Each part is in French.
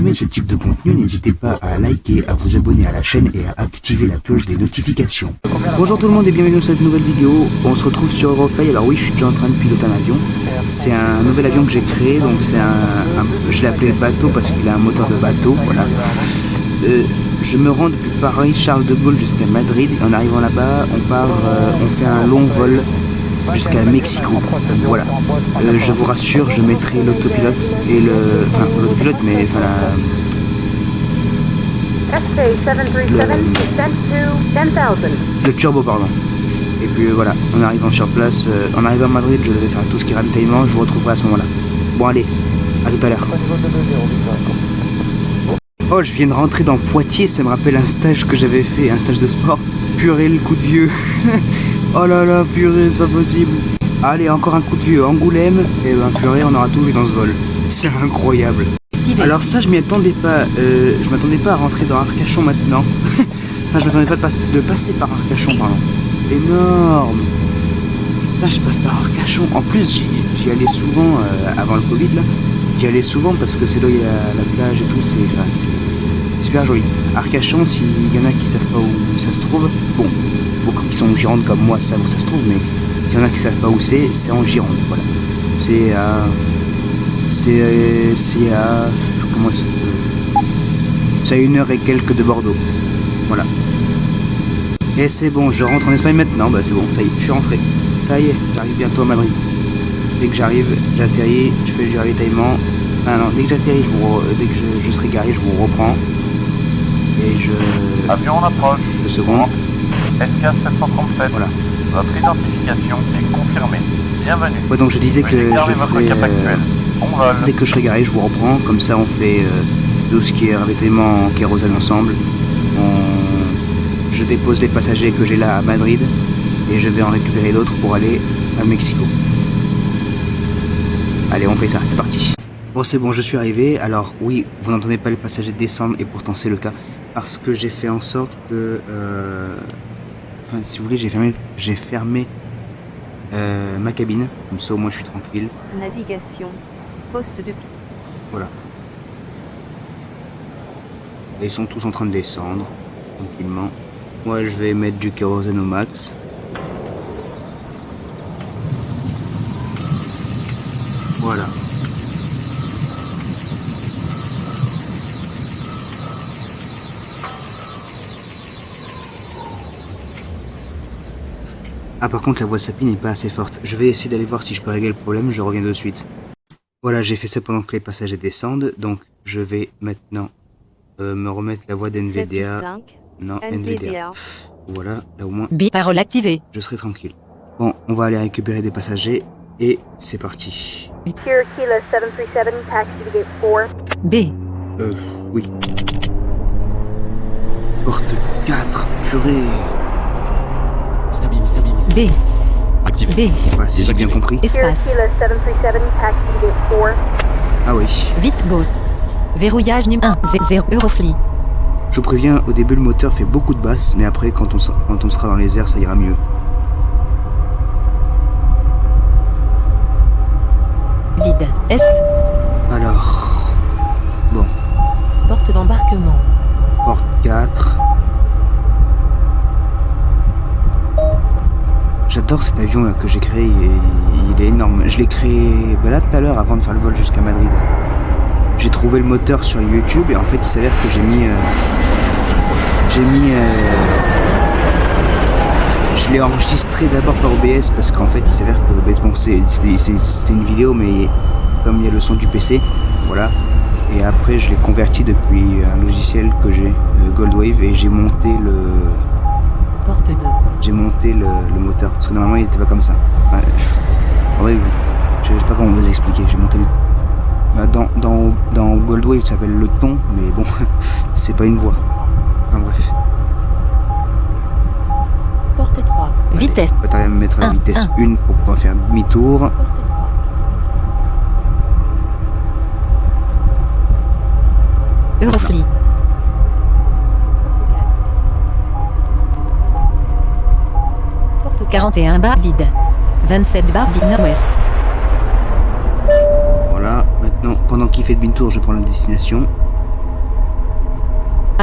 aimez ce type de contenu, n'hésitez pas à liker, à vous abonner à la chaîne et à activer la cloche des notifications. Bonjour tout le monde et bienvenue dans cette nouvelle vidéo. On se retrouve sur Eurofly. Alors oui, je suis déjà en train de piloter un avion. C'est un nouvel avion que j'ai créé, donc c'est je l'ai appelé le bateau parce qu'il a un moteur de bateau, voilà. Je me rends depuis Paris Charles de Gaulle jusqu'à Madrid. En arrivant là-bas, on fait un long vol jusqu'à Mexico. Voilà. Je vous rassure, je mettrai l'autopilote et l'autopilote, mais enfin le turbo, pardon. Et puis voilà, en arrivant sur place, en arrivant à Madrid, je devais faire tout ce qui est ravitaillement. Je vous retrouverai à ce moment-là. Bon allez, à tout à l'heure. Oh, je viens de rentrer dans Poitiers, ça me rappelle un stage que j'avais fait, un stage de sport. Purée, le coup de vieux. Oh là là, purée, c'est pas possible. Allez, encore un coup de vieux. Angoulême, et ben purée, on aura tout vu dans ce vol. C'est incroyable. Alors ça, je m'y attendais pas. Je m'attendais pas à rentrer dans Arcachon maintenant. Enfin, je m'attendais pas de passer par Arcachon, pardon. Énorme. Là, je passe par Arcachon. En plus, j'y allais souvent avant le Covid, là. J'y allais souvent parce que c'est là où il y a la plage et tout, c'est super joli. Arcachon, s'il y en a qui savent pas où ça se trouve, bon, beaucoup qui sont en Gironde comme moi savent où ça se trouve, mais s'il y en a qui savent pas où c'est en Gironde, voilà. C'est à comment dire, c'est à 1 heure et quelques de Bordeaux, voilà. Et c'est bon, je rentre en Espagne maintenant, bah c'est bon, ça y est, je suis rentré. Ça y est, j'arrive bientôt à Madrid. Dès que j'arrive, j'atterris, je fais du ravitaillement. Ah non, dès que j'atterris, dès que je serai garé, je vous reprends. Et je... Avion en approche. 2 secondes. SK 737. Voilà. Votre identification est confirmée. Bienvenue. Ouais, donc je disais que je ferai... Bon vol. Dès que je serai garé, je vous reprends. Comme ça, on fait tout ce qui est ravitaillement en kérosène ensemble. Je dépose les passagers que j'ai là à Madrid. Et je vais en récupérer d'autres pour aller à Mexico. Allez, on fait ça, c'est parti. Bon, c'est bon, je suis arrivé. Alors, oui, vous n'entendez pas les passagers descendre, et pourtant c'est le cas. Parce que j'ai fait en sorte que... Enfin, si vous voulez, j'ai fermé ma cabine. Comme ça, au moins, je suis tranquille. Navigation, poste de... Voilà. Et ils sont tous en train de descendre, tranquillement. Moi, je vais mettre du kérosène au max. Voilà. Ah, par contre, la voix sapine n'est pas assez forte. Je vais essayer d'aller voir si je peux régler le problème, je reviens de suite. Voilà, j'ai fait ça pendant que les passagers descendent, donc je vais maintenant me remettre la voix d'NVDA. Non, NVDA. Voilà, là au moins... B, parole activée. Je serai tranquille. Bon, on va aller récupérer des passagers, et c'est parti. Kilo 737, taxi to gate 4. B. Oui. Porte 4, purée. Stabilise. B. Activé. B. Enfin, si j'ai bien compris. Espace. Kilo 737, taxi to gate 4. Ah oui. Vite go. Verrouillage NIM 1 0 Eurofly. Je vous préviens, au début le moteur fait beaucoup de basses, mais après quand on sera dans les airs, ça ira mieux. Vide. Est. Alors... Bon. Porte d'embarquement. Porte 4. J'adore cet avion là que j'ai créé, il est énorme. Je l'ai créé là tout à l'heure avant de faire le vol jusqu'à Madrid. J'ai trouvé le moteur sur YouTube et en fait il s'avère que je l'ai enregistré d'abord par OBS parce qu'en fait il s'avère que OBS, bon c'est une vidéo mais comme il y a le son du PC, voilà. Et après je l'ai converti depuis un logiciel que j'ai, Goldwave, et j'ai monté Porte 2. J'ai monté le moteur parce que normalement il était pas comme ça. Ouais, je sais pas comment vous expliquer. J'ai monté dans Goldwave ça s'appelle le ton, mais bon c'est pas une voix. Enfin bref. Porte 3. Vitesse. On va mettre la vitesse 1 pour pouvoir faire demi-tour. Porte 3. Eurofly. Porte 4. 41 bar vide. 27 bar vide nord-ouest. Voilà, maintenant, pendant qu'il fait demi-tour, je prends la destination.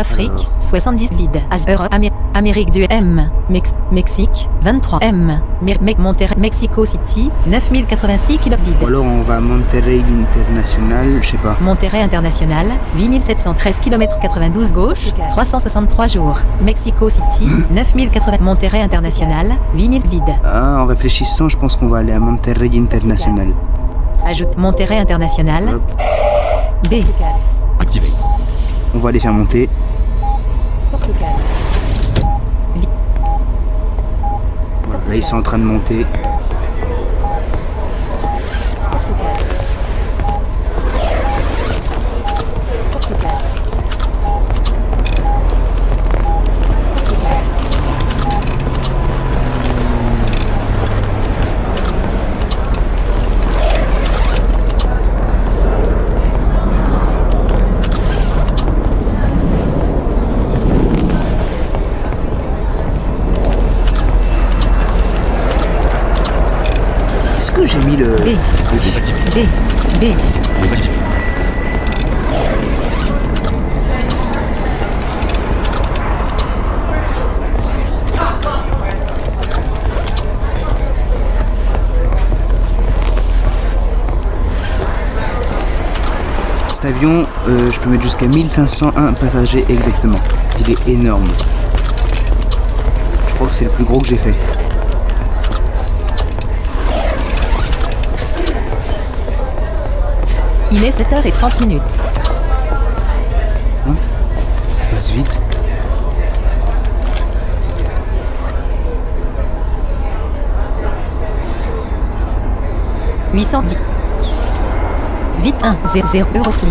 Afrique, Alors. 70 vide. Europe, Amérique du M. Mexique, 23 M. Monterrey, Mexico City, 9086 km Ou vide. alors on va à Monterrey International, je sais pas. Monterrey International, 8713 km 92 gauche, 363 jours. Mexico City, 9080. Monterrey International, 8000 vide. Ah, en réfléchissant, je pense qu'on va aller à Monterrey International. Ajoute Monterrey International, Hop, B. Activé. on va les faire monter. Voilà, là ils sont en train de monter. Est-ce que j'ai mis le... B. Désactivé. B. Désactivé. Cet avion, je peux mettre jusqu'à 1501 passagers exactement. Il est énorme. Je crois que c'est le plus gros que j'ai fait. Il est 7h30. Hein, ça passe vite. « 800 vite. Vite 1, 0, Eurofly.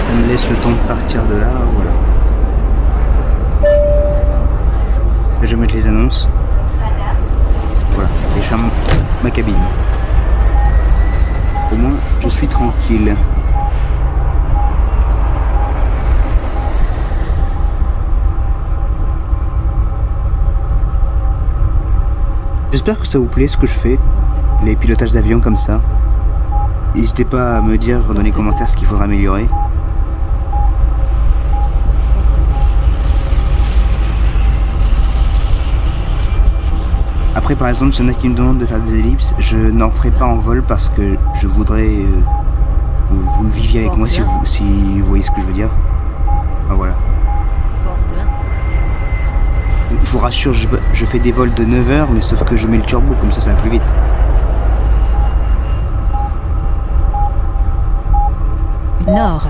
Ça me laisse le temps de partir de là, voilà. Je vais mettre les annonces. Voilà, et je ferme ma cabine. Au moins, je suis tranquille. J'espère que ça vous plaît ce que je fais, les pilotages d'avion comme ça. N'hésitez pas à me dire dans les commentaires ce qu'il faudra améliorer. Après, par exemple, s'il y en a qui me demandent de faire des ellipses, je n'en ferai pas en vol parce que je voudrais que vous le viviez avec moi si vous voyez ce que je veux dire. Enfin, voilà. Je vous rassure, je fais des vols de 9 heures, mais sauf que je mets le turbo, comme ça va plus vite. Nord.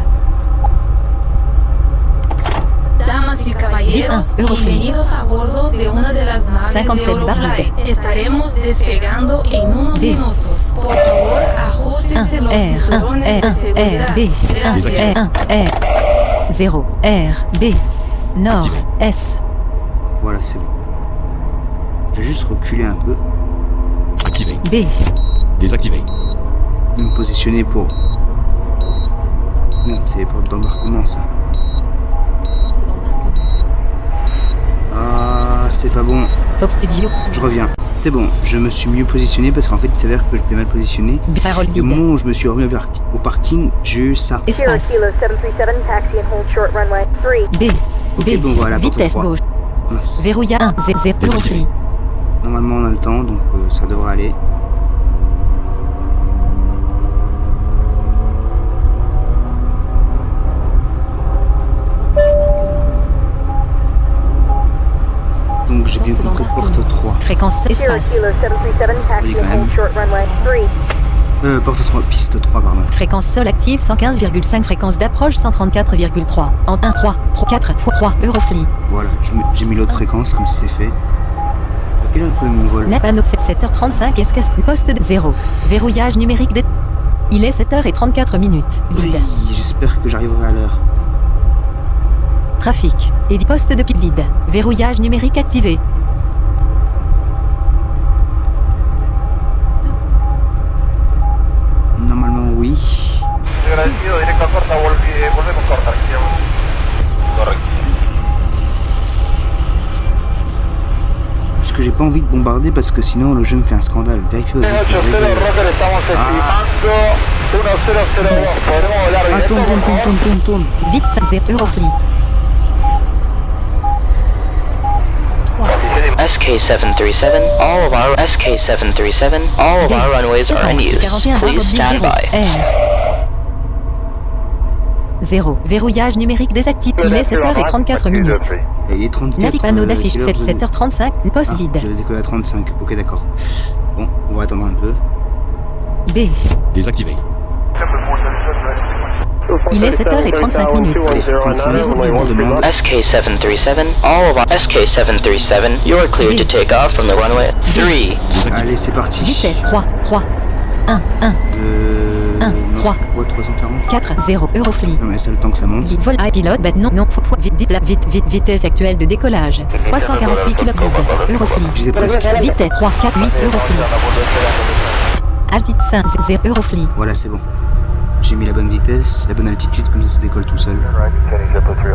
Damas y caballeros, bienvenidos a bordo de una de las naves de 57 Eurofly. Estaremos despegando en unos D. minutos. Por favor, ajustense los cinturones de seguridad. B. Gracias. R. 0. R. B. Nord. Activé. S. Voilà, c'est bon. Je vais juste reculer un peu, Activé. B. Désactivé. me positionner pour... Merde, c'est les portes d'embarquement, ça. Ah, c'est pas bon. Hop Studio. Je reviens. C'est bon, je me suis mieux positionné parce qu'en fait, il s'avère que j'étais mal positionné. Parole Et au vide. moment où je me suis remis au parking, j'ai eu ça. Sierra Espace. Kilo 737, taxi and hold short runway 3. B. Ok, B. bon, voilà, porte Vitesse 3. gauche. Mince. Verrouilla 1. 0. Eurofly. Normalement, on a le temps, donc ça devrait aller. Donc j'ai bien compris porte 3. Fréquence Sierra espace. Kilo 737, taxi Oui, quand and même. hold short runway 3. Porte 3, piste 3, pardon. Fréquence sol active 115,5. Fréquence d'approche 134,3. En 1, 3, 4 x 3. Eurofly. Voilà, j'ai mis l'autre fréquence comme si c'est fait. À quelle heure est mon vol? Napano 7h35. Escasse. Poste de 0. Verrouillage numérique des... Il est 7h34. Oui, Vide. j'espère que j'arriverai à l'heure. Trafic. Et poste de pile vide. Verrouillage numérique activé. Normalement, oui. Agradecido, directo a corta, volvemos corta, Correcto. Puisque que j'ai pas envie de bombarder parce que sinon le jeu me fait un scandale. Vérifiez votre Roger, estamos Ah, tourne. Vite 0 Eurofly. SK737, all of our SK737, all of our runways are in use. 41 Please stand by. R. 0. Verrouillage numérique désactivé. Il est 7h34 minutes. Et il est 34. Navigue panneau d'affiche 7h35, poste vide. Je vais décoller à 35. Ok, d'accord. Bon, on va attendre un peu. B. Désactivé. Il est 7h35 minutes. Allez, 35, on demande. SK737, all of our SK737, you are cleared to take off from the runway 3. Allez, c'est parti. Vitesse 3, 1, 1, 3. Ouais, 340. 4, 0, Eurofly. Non, mais c'est le temps que ça monte. Vol à pilote, vite, vitesse actuelle de décollage. 348 km, Eurofly. J'étais presque. Vitesse 3, 4, 8, Eurofly. Altitude 5, 0, Eurofly. Voilà, c'est bon. J'ai mis la bonne vitesse, la bonne altitude, comme ça décolle tout seul.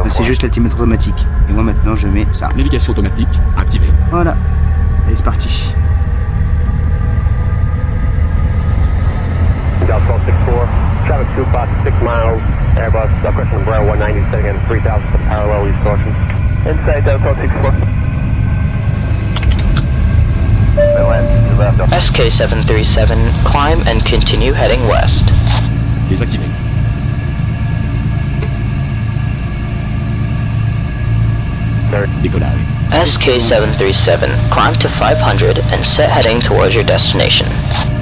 Mais c'est juste l'altimètre automatique. Et moi maintenant je mets ça. Navigation automatique activée. Voilà. Allez, c'est parti. Traffic 2 past 6 miles, Airbus, question Embraer 190, setting in 3000 for parallel east caution. Inside Delta 64. SK737, climb and continue heading west. Désactivé. Décollage. SK737, climb to 500 and set heading towards your destination.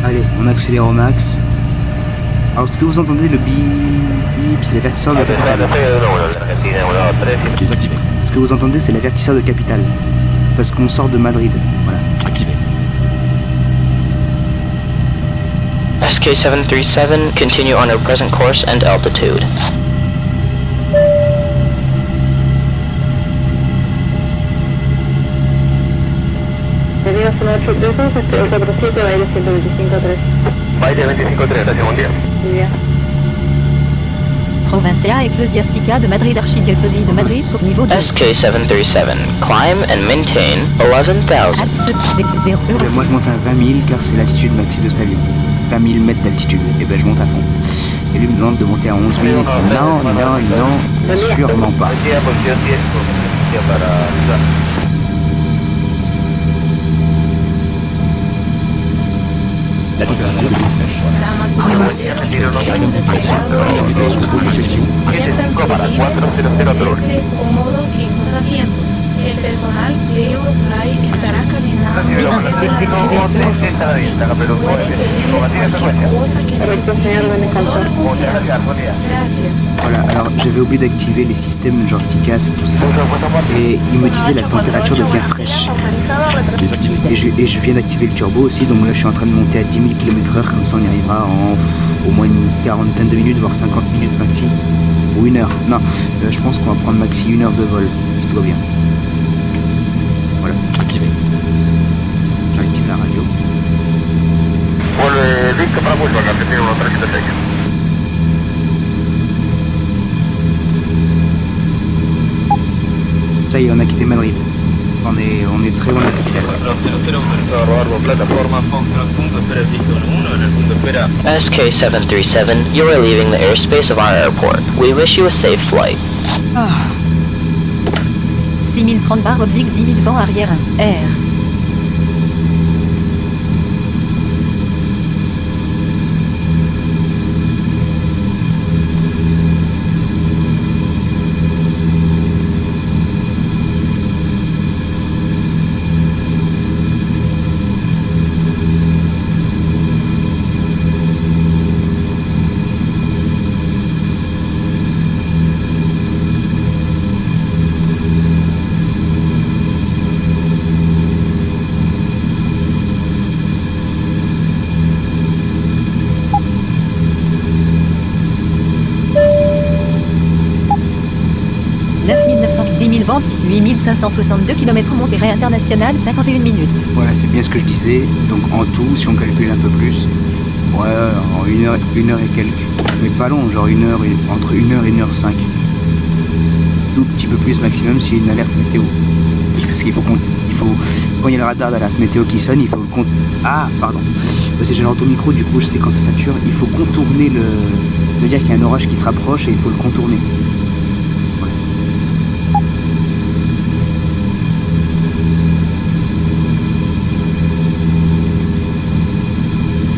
Allez, on accélère au max. Alors, ce que vous entendez, le bip, c'est l'avertisseur de capitale. Désactivé. Ce que vous entendez, c'est l'avertisseur de capitale. Parce qu'on sort de Madrid. Voilà. Activé. SK737, continue on your present course and altitude. Baile 25-3, gracias, buen día. Provincia Ecclesiastica de Madrid, Archidiocèse de Madrid, sur niveau 2. SK737, climb and maintain 11,000. Altitude 0, Eurofly. Moi, je monte à 20 000 car c'est l'altitude maxi de cet avion. 20 000 mètres d'altitude. Et ben, je monte à fond. Et lui me demande de monter à 11 000. Non, sûrement pas. La température est fraîche. Damas y caballeros, siéntanse bien, cómodos en sus asientos. El personal de Eurofly estará caminando. Puede pedirles cualquier cosa que necesiten con toda confianza. Gracias. Voilà, alors j'avais oublié d'activer les systèmes genre TICAS et tout ça. Et il me disait la température devient fraîche. Désactivé. Et je viens d'activer le turbo aussi, donc là je suis en train de monter à 10 000 km/h, comme ça on y arrivera en au moins une quarantaine de minutes, voire 50 minutes maxi. Ou une heure. Non, je pense qu'on va prendre maxi une heure de vol, si tout va bien. Voilà, Activé. j'active la radio. Vuelve listo para Bulldog, Argentina 1376. Ça y est, on a quitté Madrid. On est très loin de la capitale. SK737, you are leaving the airspace of our airport. We wish you a safe flight. 6030 /10 000 vent arrière 1, R. Vent, 8562 km Monterrey International, 51 minutes. Voilà, c'est bien ce que je disais. Donc en tout, si on calcule un peu plus, ouais, en une heure et quelques. Mais pas long, genre entre 1 heure et 1h05. Tout petit peu plus maximum s'il y a une alerte météo. parce qu'il faut quand il y a le radar d'alerte météo qui sonne, il faut Ah, pardon. Parce que j'ai ton micro, du coup, je sais quand ça sature, il faut contourner le. Ça veut dire qu'il y a un orage qui se rapproche et il faut le contourner. Voilà.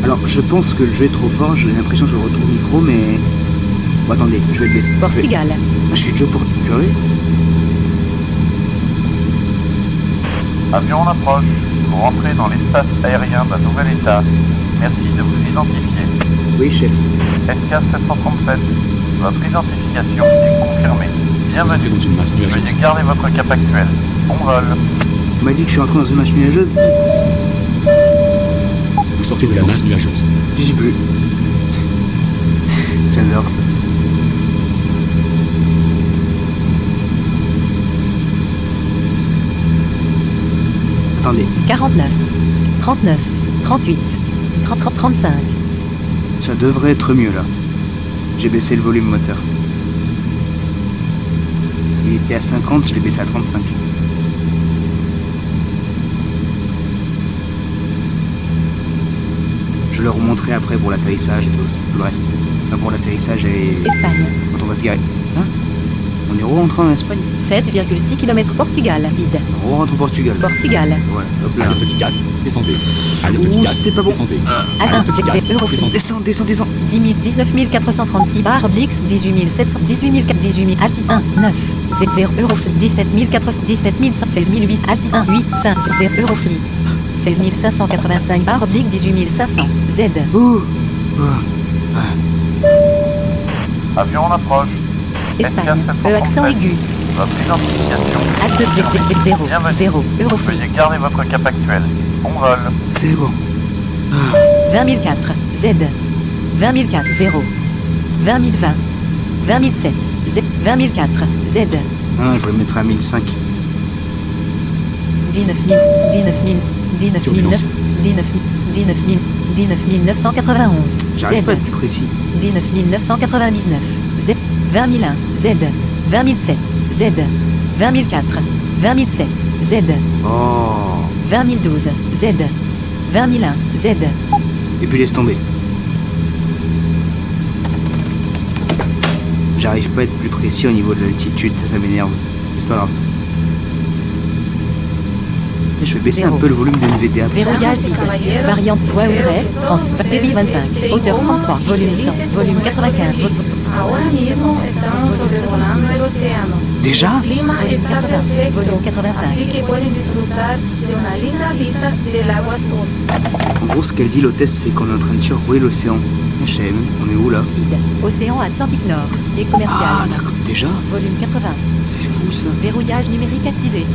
Alors, je pense que le jeu est trop fort, j'ai l'impression que je retrouve le micro, mais. Bon, attendez, je vais le baisser. Portugal. Je suis déjà pour purée. Avion en approche. Vous rentrez dans l'espace aérien d'un nouvel état. Merci de vous identifier. Oui, chef. SK737. Votre identification est confirmée. Vous entrez Bienvenue. dans une masse nuageuse. Veuillez garder votre cap actuel. Bon vol. On m'a dit que je suis rentré dans une machine nuageuse. Vous sortez de la masse nuageuse. Je sais plus. J'adore ça. Attendez, 49, 39, 38, 30, 35. ça devrait être mieux là. J'ai baissé le volume moteur. Il était à 50, je l'ai baissé à 35. Je le remonterai après pour l'atterrissage et tout le reste. Enfin, pour l'atterrissage et Espagne. quand on va se garer. Hein? On est rentré en Espagne. 7,6 km Portugal. Vide. On rentre au Portugal. Portugal. Voilà, hop là. Alerte petit casse, descendez. Alerte petit Ouh, casse, c'est pas bon. descendez. A1, Alerte petit casse, Euroflix. descendez. Descends. 19 436 bar obliques 18 700 18 000 18 000 Alti 1 9 0 Euroflix 17 400 17 100 16 008 Alti 1 8 5 0 Euroflix 16 585 bar oblique 18 500 Z. Ouh. Avion en approche. Espagne. Accent aigu. Votre identification. Acte 0 Bienvenue. 0 Euroflix Veuillez garder votre cap actuel. Bon vol. C'est bon. 20 004 Z 20 004 0 20 020 20 007 Z 20 004 Z Ah, je vais le mettre à 1005. 19 000 19 000 19 900 19 991 J'arrive Z pas à être plus précis. 19 999 Z 20 001 Z 20 007 Z 20 004 20 007 Z Oh. 20 012 Z 20 001 Z Et puis laisse tomber. J'arrive pas à être plus précis au niveau de l'altitude, ça m'énerve. Mais c'est pas grave. Et je vais baisser un peu le volume de NVDA. Verrouillage vide. Variante poids ou trait. Débit 25. Hauteur 33. Volume 100. Volume 95. Ahora mismo estamos sobrevolando el océano. Déjà? El clima está perfecto, Volume 85. así que pueden disfrutar de una linda vista del agua azul. En gros, ce qu'elle dit, l'hôtesse, c'est qu'on est en train de survoler l'océan. Je sais même, on est où là? Vide. Océan Atlantique Nord. Et commercial. Ah, d'accord, déjà? Volume 80. C'est fou ça. Verrouillage numérique activé.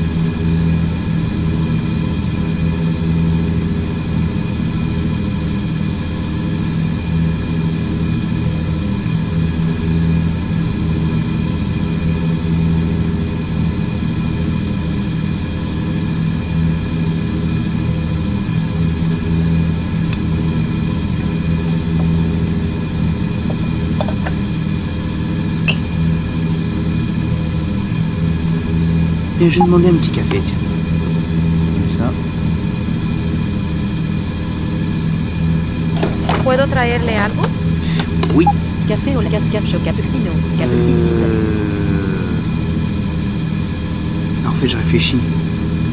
Et je vais demander un petit café, tiens. Comme ça. ¿Puedo traerle algo? Oui. Café au cappuccino. Cappuccino. En fait, je réfléchis.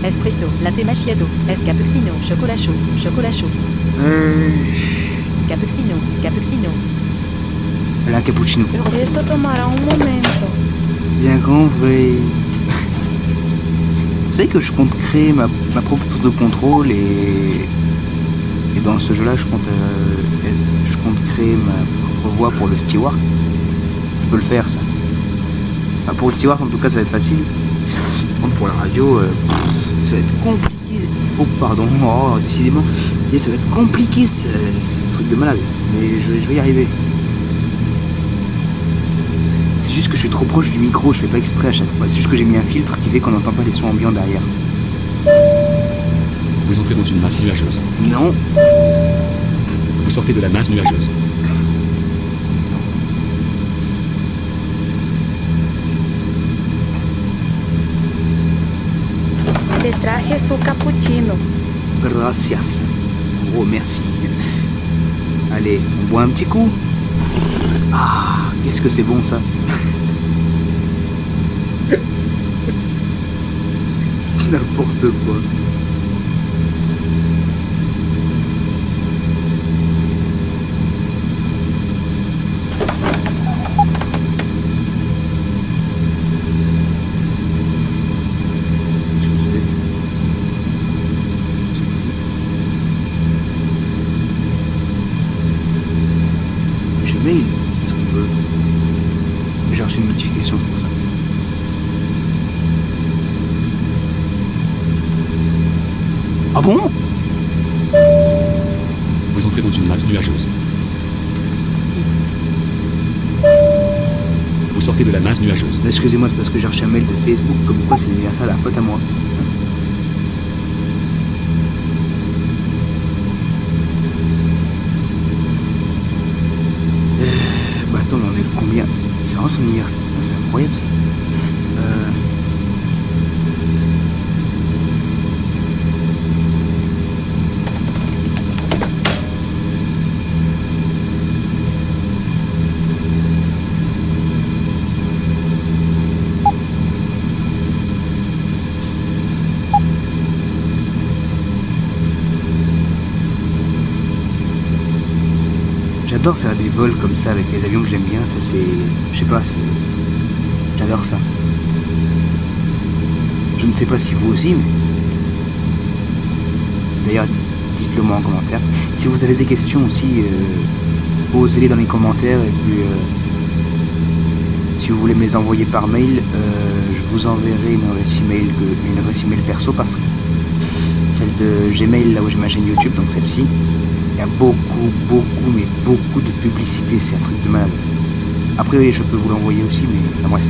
Espresso. Latte macchiato. Cappuccino. Chocolat chaud. Chocolat chaud. Cappuccino. Cappuccino. Là, cappuccino. Esto tomará un momento. Bien compris. Vous savez que je compte créer ma propre tour de contrôle et dans ce jeu-là, je compte créer ma propre voix pour le steward. Je peux le faire, ça. Enfin, pour le steward, en tout cas, ça va être facile. Par contre, pour la radio, ça va être compliqué. Oh, pardon. Oh, décidément. Et ça va être compliqué, c'est un truc de malade. Mais je vais y arriver. C'est juste que je suis trop proche du micro, je fais pas exprès à chaque fois. C'est juste que j'ai mis un filtre qui fait qu'on n'entend pas les sons ambiants derrière. Vous entrez dans une masse nuageuse. Non. Vous sortez de la masse nuageuse. traje su cappuccino. Gracias. Oh, merci. Allez, on boit un petit coup. Ah, qu'est-ce que c'est bon ça. C'est n'importe quoi. Mail, est-ce qu'on peut... J'ai reçu une notification, c'est pour ça. Ah bon? Vous entrez dans une masse nuageuse. Vous sortez de la masse nuageuse. Excusez-moi, c'est parce que j'ai reçu un mail de Facebook comme quoi c'est l'anniversaire d'un pote à moi. Bah attends, mais on est le combien? C'est vraiment son anniversaire. Ah, c'est incroyable ça. J'adore faire des vols comme ça avec les avions que j'aime bien, ça c'est... Je sais pas, c'est... J'adore ça. Je ne sais pas si vous aussi, mais... D'ailleurs, dites-le moi en commentaire. Si vous avez des questions aussi, posez-les dans les commentaires et puis... si vous voulez me les envoyer par mail, je vous enverrai une adresse email perso parce que celle de Gmail, là où j'ai ma chaîne YouTube, donc celle-ci. Il y a beaucoup de publicité, c'est un truc de malade. Après, oui, je peux vous l'envoyer aussi, mais enfin, bref.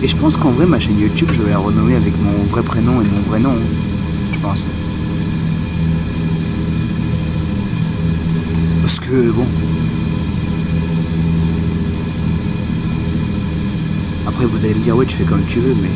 Et je pense qu'en vrai, ma chaîne YouTube, je vais la renommer avec mon vrai prénom et mon vrai nom. Je pense. Parce que, bon... Après, vous allez me dire, ouais, tu fais comme tu veux, mais...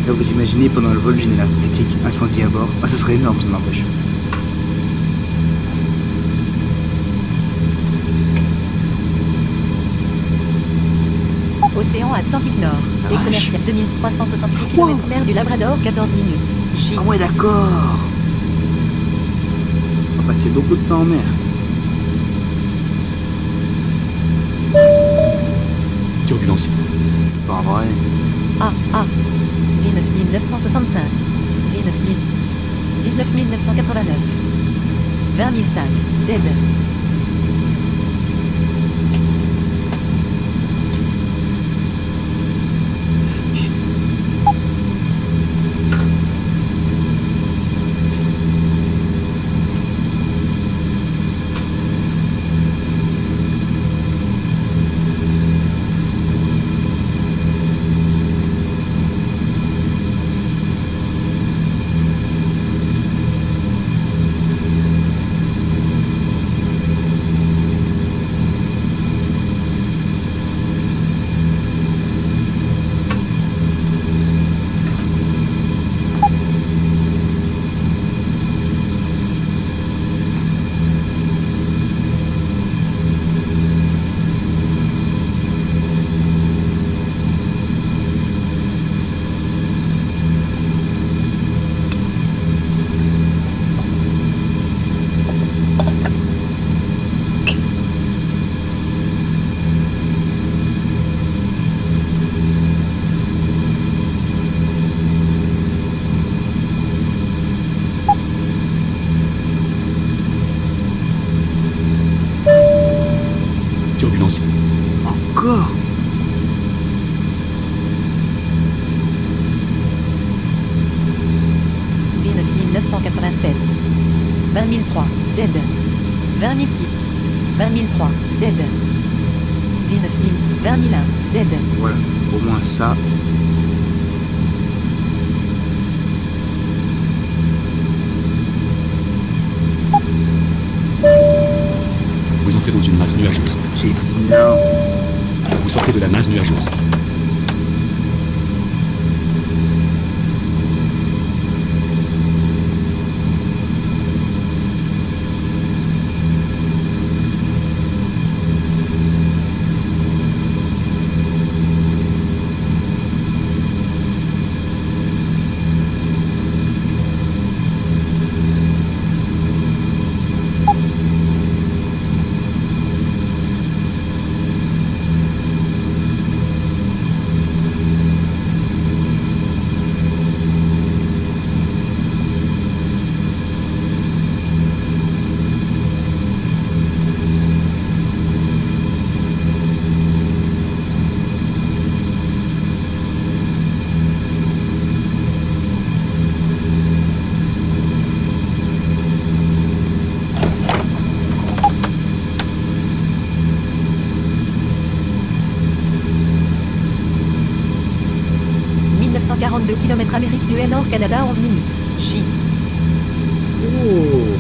Là, vous imaginez pendant le vol général critique, incendie à bord. Ah, ça serait énorme, ça n'empêche. Océan Atlantique Nord. Et commercial 2368 km mer du Labrador, 14 minutes. J. Ah ouais, d'accord. On va passer beaucoup de temps en mer. Turbulence. C'est pas vrai. A. 19 965. 19 989. 20 005. Z. 003 Z 20 006 20 003 Z 19 000 20 001 Z. Voilà, au moins ça. Vous entrez dans une masse nuageuse. J'ai dit non. Vous sortez de la masse nuageuse. Km Amérique du Nord, Canada, 11 minutes. J. Oh.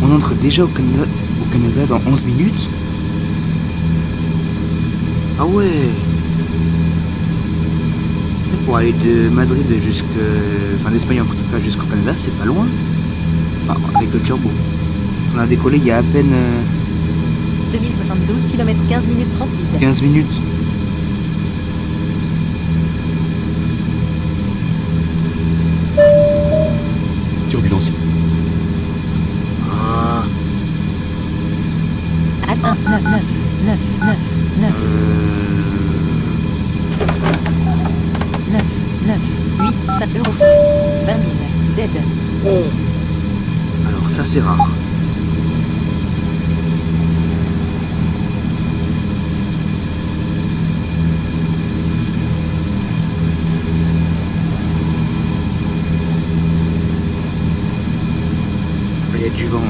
On entre déjà au Canada dans 11 minutes. Ah ouais. Pour aller de Madrid enfin d'Espagne en tout cas jusqu'au Canada, c'est pas loin. Ah, avec le turbo. On a décollé il y a à peine 2072 km 15 minutes 30 vides. 15 minutes. Turbulence. Ah. 1 9 9 9 9 9 9 9 8 5 euros 20 000 Z. Oh. Alors ça c'est rare. Il y a du vent.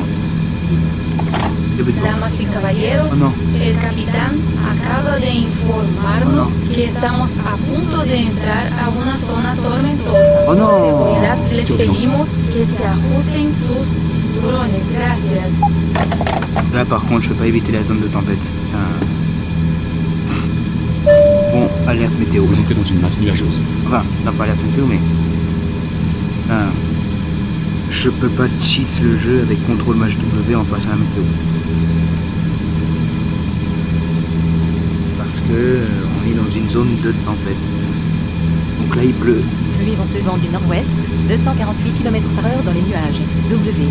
Il y a du vent. Damas y caballeros, Oh no. el capitán acaba de informarnos que estamos a punto de entrar a una zona tormentosa. Oh no. Por seguridad, les pedimos que se ajusten sus cinturones. Gracias. Là par contre je peux pas éviter la zone de tempête. Putain. Bon, alerte météo. Vous entrez dans une masse nuageuse. Enfin, non pas alerte météo mais... Enfin, je peux pas cheat le jeu avec CTRL Maj W en passant à la météo. Parce que on est dans une zone de tempête. Donc là il pleut. Pluie venteux vent du nord-ouest, 248 km/h dans les nuages. W.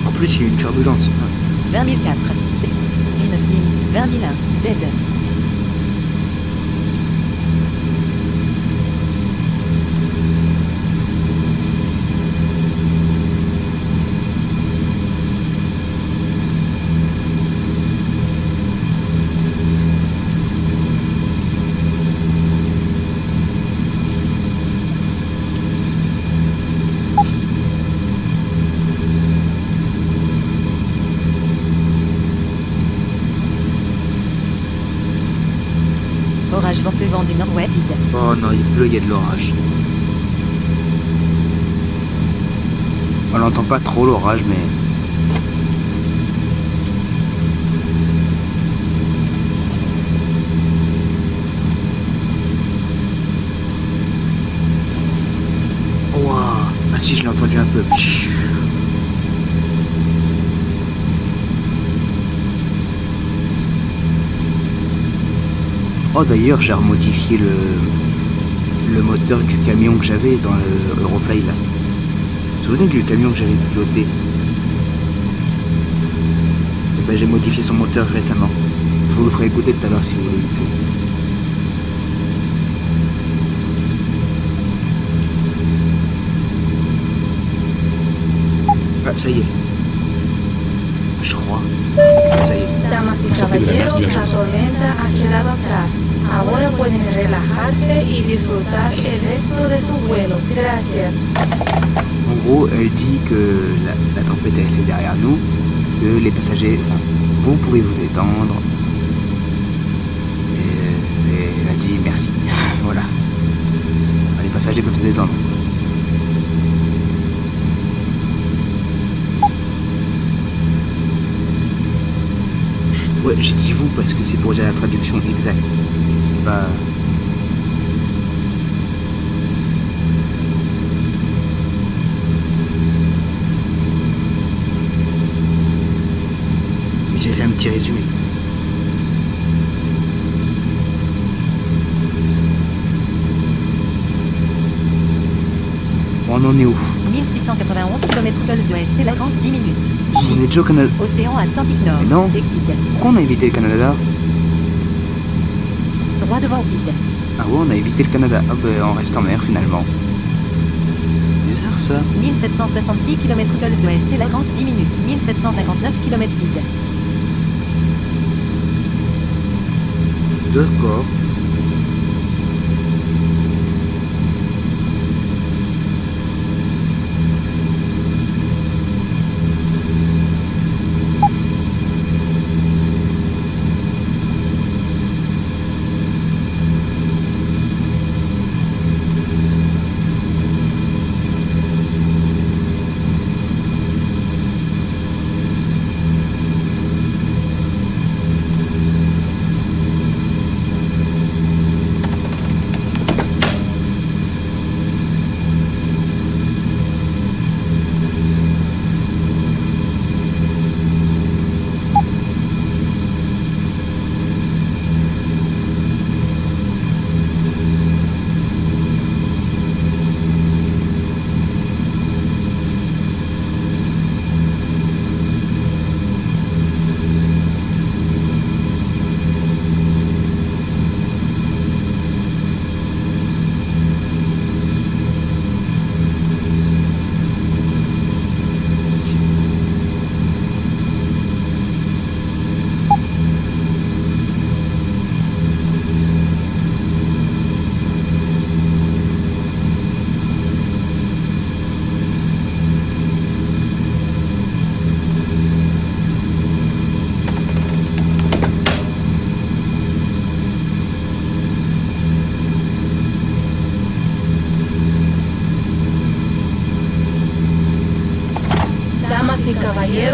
En plus il y a une turbulence. 20 004 Z. 19 000 20 001 Z. Orage venteux vent du nord-ouest vide. Oh non, il pleut, il y a de l'orage. On n'entend pas trop l'orage, mais... Waouh. Ah si, je l'ai entendu un peu. Oh d'ailleurs, j'ai remodifié le moteur du camion que j'avais dans le Eurofly là. Vous vous souvenez du camion que j'avais piloté? Et ben, j'ai modifié son moteur récemment. Je vous le ferai écouter tout à l'heure si vous voulez. Ah, ça y est. je crois. Ça y est. Damas y caballeros, la tormenta ha quedado atrás. Ahora pueden relajarse y disfrutar el resto de su vuelo. Gracias. En gros, elle dit que la tempête est derrière nous, que les passagers, enfin, vous pouvez vous détendre. Et elle a dit merci. Voilà. Enfin, les passagers peuvent se détendre. Ouais, j'ai dit vous parce que c'est pour dire la traduction exacte. C'était pas... J'ai fait un petit résumé. On en est où? 1691 km d'ouest et Lagrange 10 minutes. On est déjà au Canada. Océan Atlantique Nord. Mais non. Liquide. Pourquoi on a évité le Canada? Droit devant vide. Ah ouais, on a évité le Canada. Ah ben, on reste en mer finalement. Bizarre ça. 1766 km d'ouest et Lagrange 10 minutes. 1759 km vide. D'accord.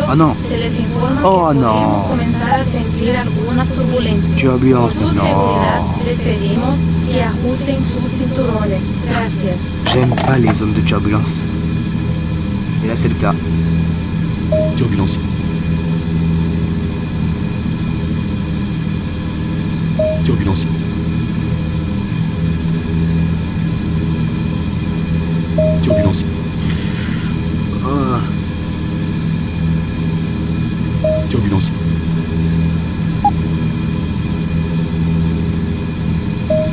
Oh non. Se les informa Oh que no. podemos comenzar a sentir algunas turbulencias. Turbulence, Por su no. seguridad, les pedimos que ajusten sus cinturones. Gracias. J'aime pas les zones de turbulence. Et là c'est le cas. Turbulence. Turbulence. Turbulence. Oh. Turbulence.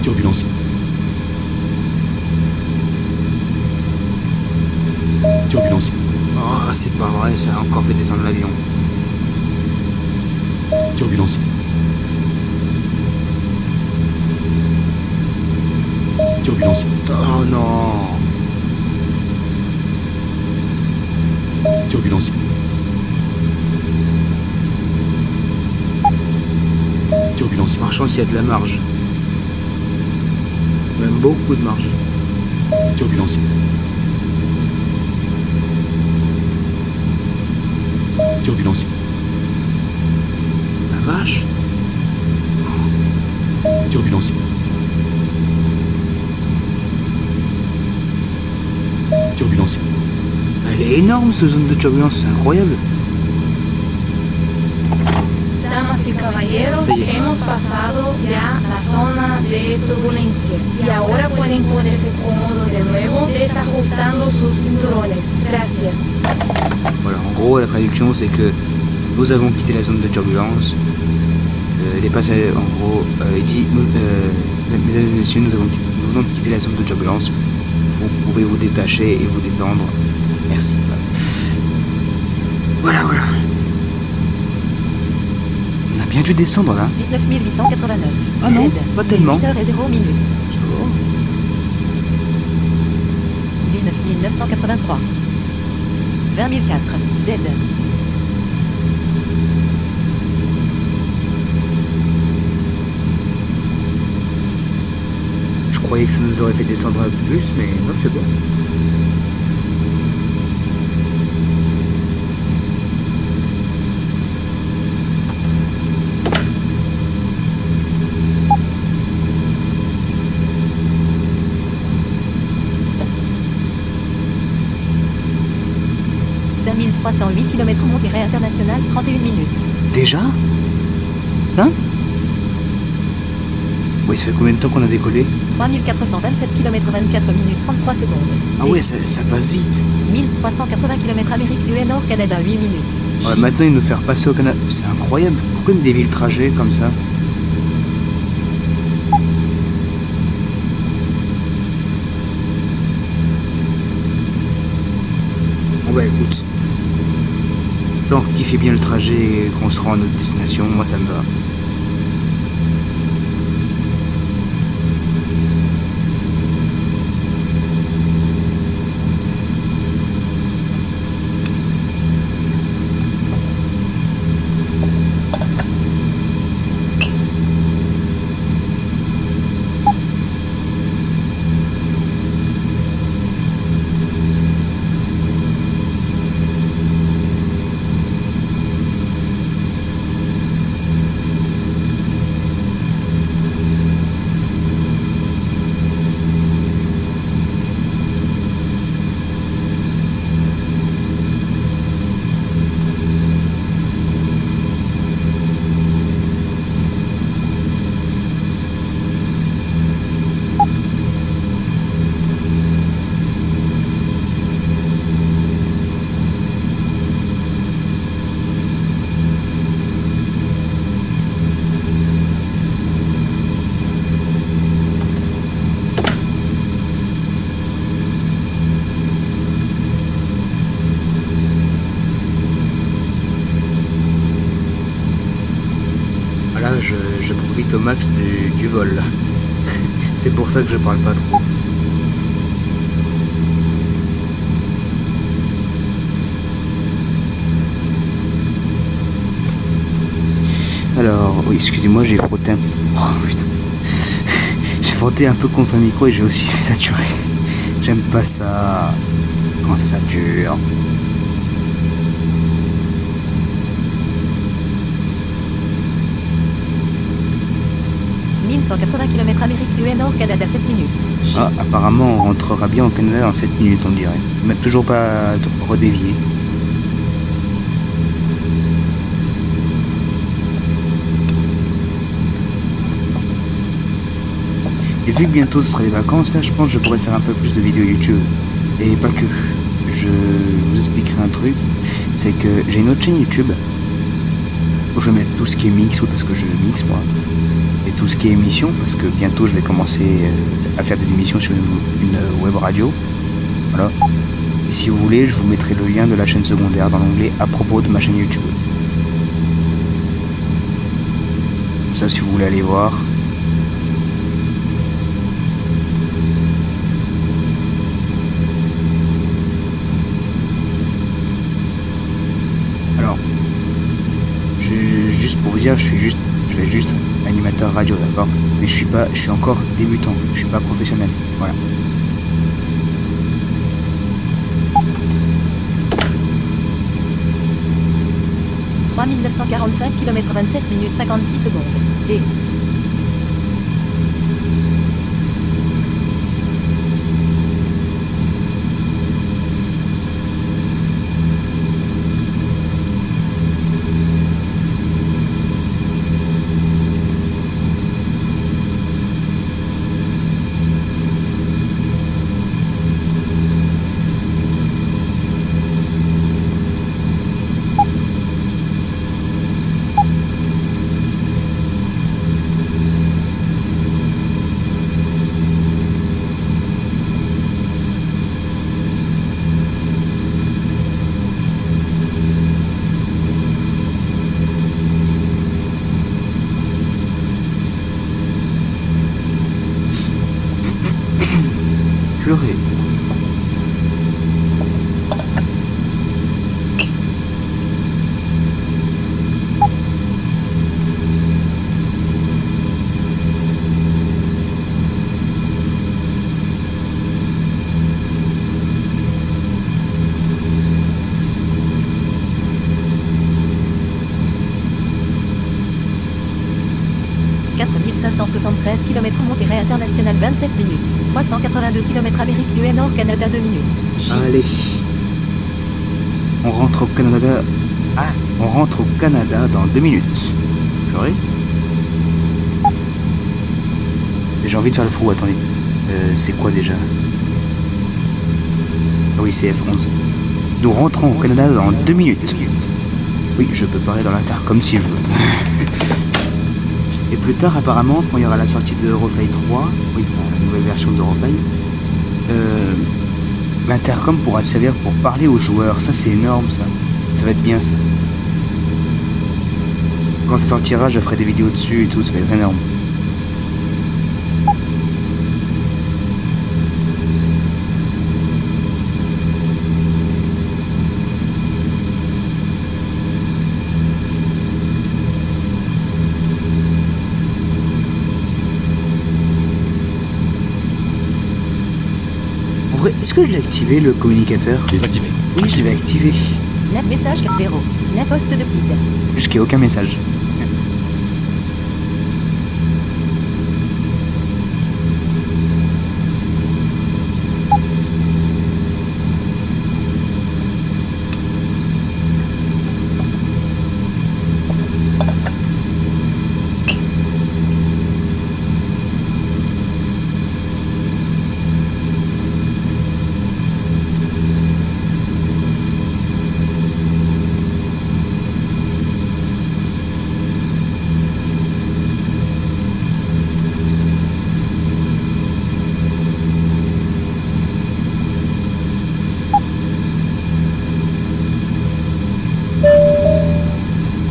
Turbulence. Turbulence. Oh, c'est pas vrai, ça a encore fait descendre l'avion. Turbulence. Turbulence. Oh non. Turbulence. Turbulence. Marchons s'il y a de la marge. Même beaucoup de marge. Turbulence. Turbulence. La vache. Turbulence. Turbulence. Elle est énorme cette zone de turbulence, c'est incroyable. Damas y caballeros, Sí. hemos pasado ya la zona de turbulencias y ahora pueden ponerse cómodos de nuevo desajustando sus cinturones. Gracias. Voilà, en gros la traduction c'est que nous avons quitté la zone de turbulence. Les passagers, en gros, il dit, mesdames et messieurs, nous venons de quitter la zone de turbulence. Vous pouvez vous détacher et vous détendre. Merci. Voilà, voilà. bien dû descendre là. 19 889. Ah non, Z. pas tellement. 8h0 minutes. Ça va. 19 983. 20 004. Z. Je croyais que ça nous aurait fait descendre un peu plus, mais non, c'est bon. – 5308 km Monterrey International, 31 minutes. Déjà? Hein? Oui, ça fait combien de temps qu'on a décollé? 3427 km 24 minutes 33 secondes. Ah ouais, ça passe vite. 1380 km Amérique du Nord, Canada, 8 minutes. Ouais, maintenant, ils nous faire passer au Canada. C'est incroyable. Pourquoi ils me dévient le trajet comme ça? Bon bah écoute. Tant qu'il fait bien le trajet et qu'on se rend à notre destination, moi ça me va. Là, je profite au max du vol. C'est pour ça que je parle pas trop. Alors, oui, excusez-moi, j'ai frotté un... Oh putain. J'ai frotté un peu contre un micro et j'ai aussi saturé. J'aime pas ça. Quand ça sature. 1180 km Amérique du Nord, Canada, 7 minutes. Ah, apparemment, on rentrera bien au Canada en 7 minutes, on dirait. On m'a toujours pas redévié. Et vu que bientôt ce sera les vacances, là, je pense que je pourrais faire un peu plus de vidéos YouTube. Et pas que. Je vous expliquerai un truc. C'est que j'ai une autre chaîne YouTube où je vais mettre tout ce qui est mix, parce que je mixe moi. Et tout ce qui est émission, parce que bientôt je vais commencer à faire des émissions sur une web radio. Voilà. Et si vous voulez, je vous mettrai le lien de la chaîne secondaire dans l'onglet à propos de ma chaîne YouTube. Comme ça, si vous voulez aller voir. Alors, juste pour vous dire, je vais juste animateur radio, d'accord, mais je suis encore débutant, je suis pas professionnel, voilà. – 3945 km 27 minutes 56 secondes. T. 573 km Monterrey International 27 minutes. 382 km Amérique du Nord Canada 2 minutes. J. Allez. On rentre au Canada. Ah, on rentre au Canada dans 2 minutes. Purée. J'ai envie de faire le fou, attendez. C'est quoi déjà? Ah oui, c'est F11. Nous rentrons au Canada dans 2 minutes. Oui, je peux parler dans l'intercom si je veux. Et plus tard, apparemment, quand il y aura la sortie de Eurofly 3, oui, enfin, la nouvelle version d'Eurofly, l'intercom pourra servir pour parler aux joueurs. Ça, c'est énorme, ça. Ça va être bien, ça. Quand ça sortira, je ferai des vidéos dessus et tout, ça va être énorme. En vrai, est-ce que je l'ai activé, le communicateur? Désactivé. Oui, je l'ai activé. La message 0. La poste de vide. Jusqu'à aucun message.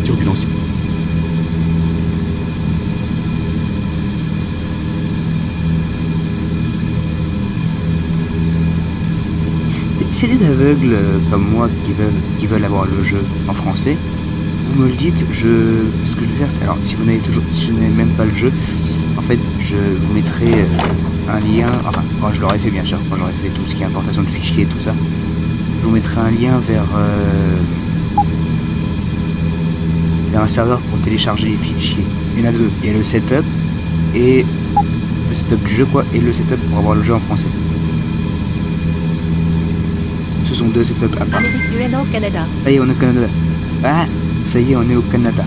Turbulence. C'est des aveugles comme moi qui veulent avoir le jeu en français. Vous me le dites, ce que je vais faire, c'est alors si vous n'avez même pas le jeu, en fait, je vous mettrai un lien. Enfin, quand je l'aurai fait, bien sûr, quand j'aurai fait tout ce qui est importation de fichiers et tout ça, je vous mettrai un lien vers un serveur pour télécharger les fichiers. Il y en a deux. Il y a le setup et le setup du jeu, quoi, et le setup pour avoir le jeu en français. Ce sont deux setups à part. Amérique du Nord Canada. Ça y est, on est au Canada. Ah, ça y est, on est au Canada.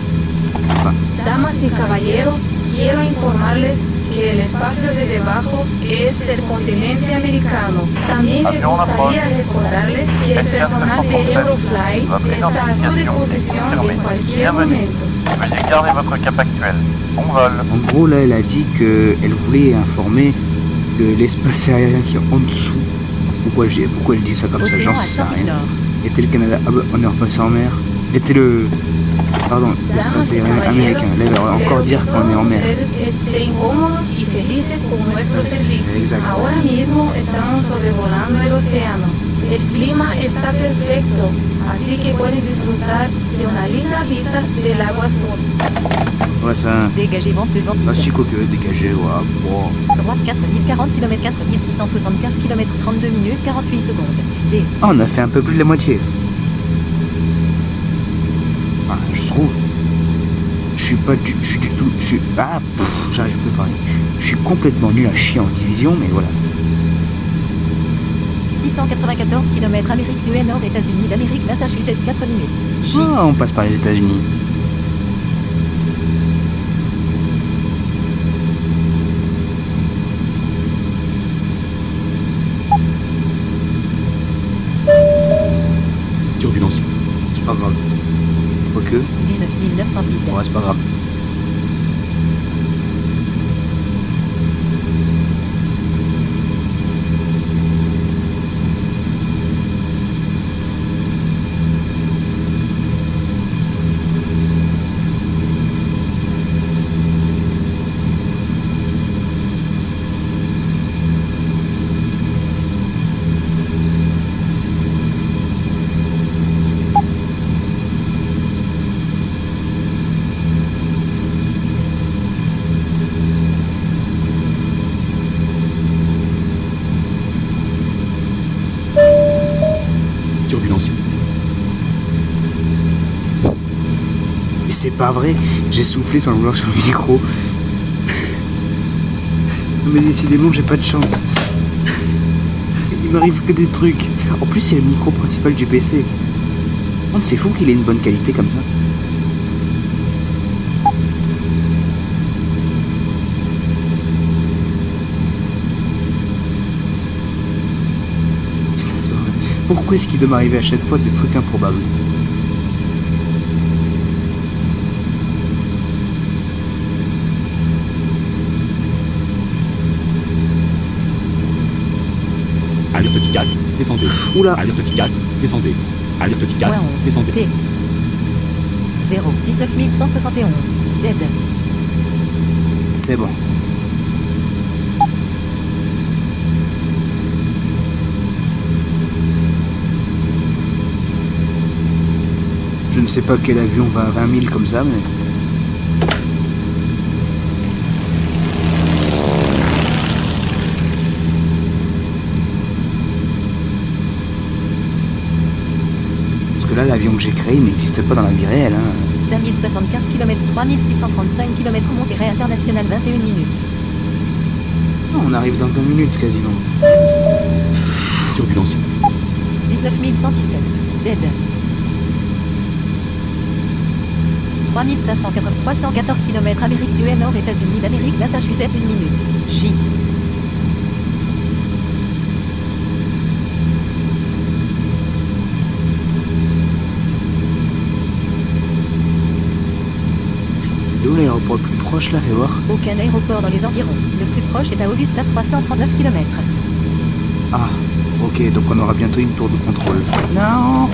Enfin, Damas y caballeros, quiero informarles que el espacio de debajo es el continente americano. También me gustaría recordarles que el personal de Eurofly está a su disposición en cualquier momento. Veuillez garder votre cap actuel. Bon vol. en gros, là, elle a dit qu'elle voulait informer que l'espace aérien qui est en dessous. Pourquoi elle dit ça comme ça? Océan J'en sais Atlantique rien. Nord. Était le Canada. Ah bah, on est repassé en mer. Était le. Pardon, Damas l'espace y aérien caballeros, américain. Là, elle va encore espero dire que qu'on est en todos mer. ustedes estén cómodos y felices con nuestros servicios. Exacto. Ahora mismo estamos sobrevolando el océano. El clima está perfecto, así que pueden disfrutar de una linda vista del agua azul. Bref, Dégagez vent vide. ah si, quoi que dégagé, ouais. Wow. Droite 4040 km 4675 km 32 minutes 48 secondes. D. Ah, on a fait un peu plus de la moitié. Ah, je trouve. Je suis du tout. J'arrive plus à parler. Je suis complètement nul à chier en division, mais voilà. 694 km Amérique du Nord États-Unis d'Amérique Massachusetts 4 minutes. J. Ah, on passe par les États-Unis. Turbulence. C'est pas grave. Quoique, 19 900 vide. ouais, c'est pas grave. Turbulence. Mais c'est pas vrai, j'ai soufflé sans le vouloir sur le micro. mais décidément, j'ai pas de chance. Il m'arrive que des trucs. En plus, c'est le micro principal du PC. C'est fou qu'il ait une bonne qualité comme ça. Putain, c'est pas vrai. Pourquoi est-ce qu'il doit m'arriver à chaque fois des trucs improbables? Alerte Ticas, descendez. Oula. Alerte Ticas, descendez. Alerte Ticas, Point 11. descendez. T. 0. 19171. Z. C'est bon. Je ne sais pas quel avion va à 20 000 comme ça, mais... Parce que là, l'avion que j'ai créé, il n'existe pas dans la vie réelle, hein. 5075 km, 3635 km Monterrey International, 21 minutes. Oh, on arrive dans 20 minutes quasiment. Turbulence. 19117. Z. 314 km Amérique du Nord, États-Unis d'Amérique, Massachusetts, 1 minute. J. Et où l'aéroport le plus proche là, fais voir? Aucun aéroport dans les environs. Le plus proche est à Augusta, 339 km. Ah, ok, donc on aura bientôt une tour de contrôle. Non.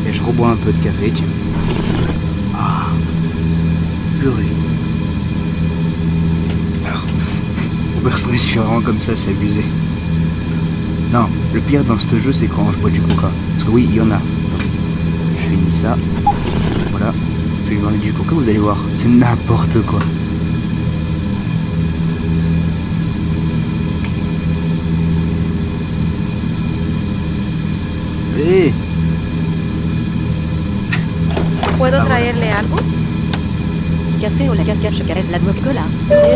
Et je rebois un peu de café, tiens. Ah, purée. Alors, mon personnage fait vraiment comme ça, c'est abusé. Non, le pire dans ce jeu, c'est quand je bois du coca. Parce que oui, il y en a. Attends, je finis ça. Voilà. Je vais lui demander du coca, vous allez voir. C'est n'importe quoi. Allez. ¿Puedo Ah, traerle algo? Café o la café caresse la Coca-Cola.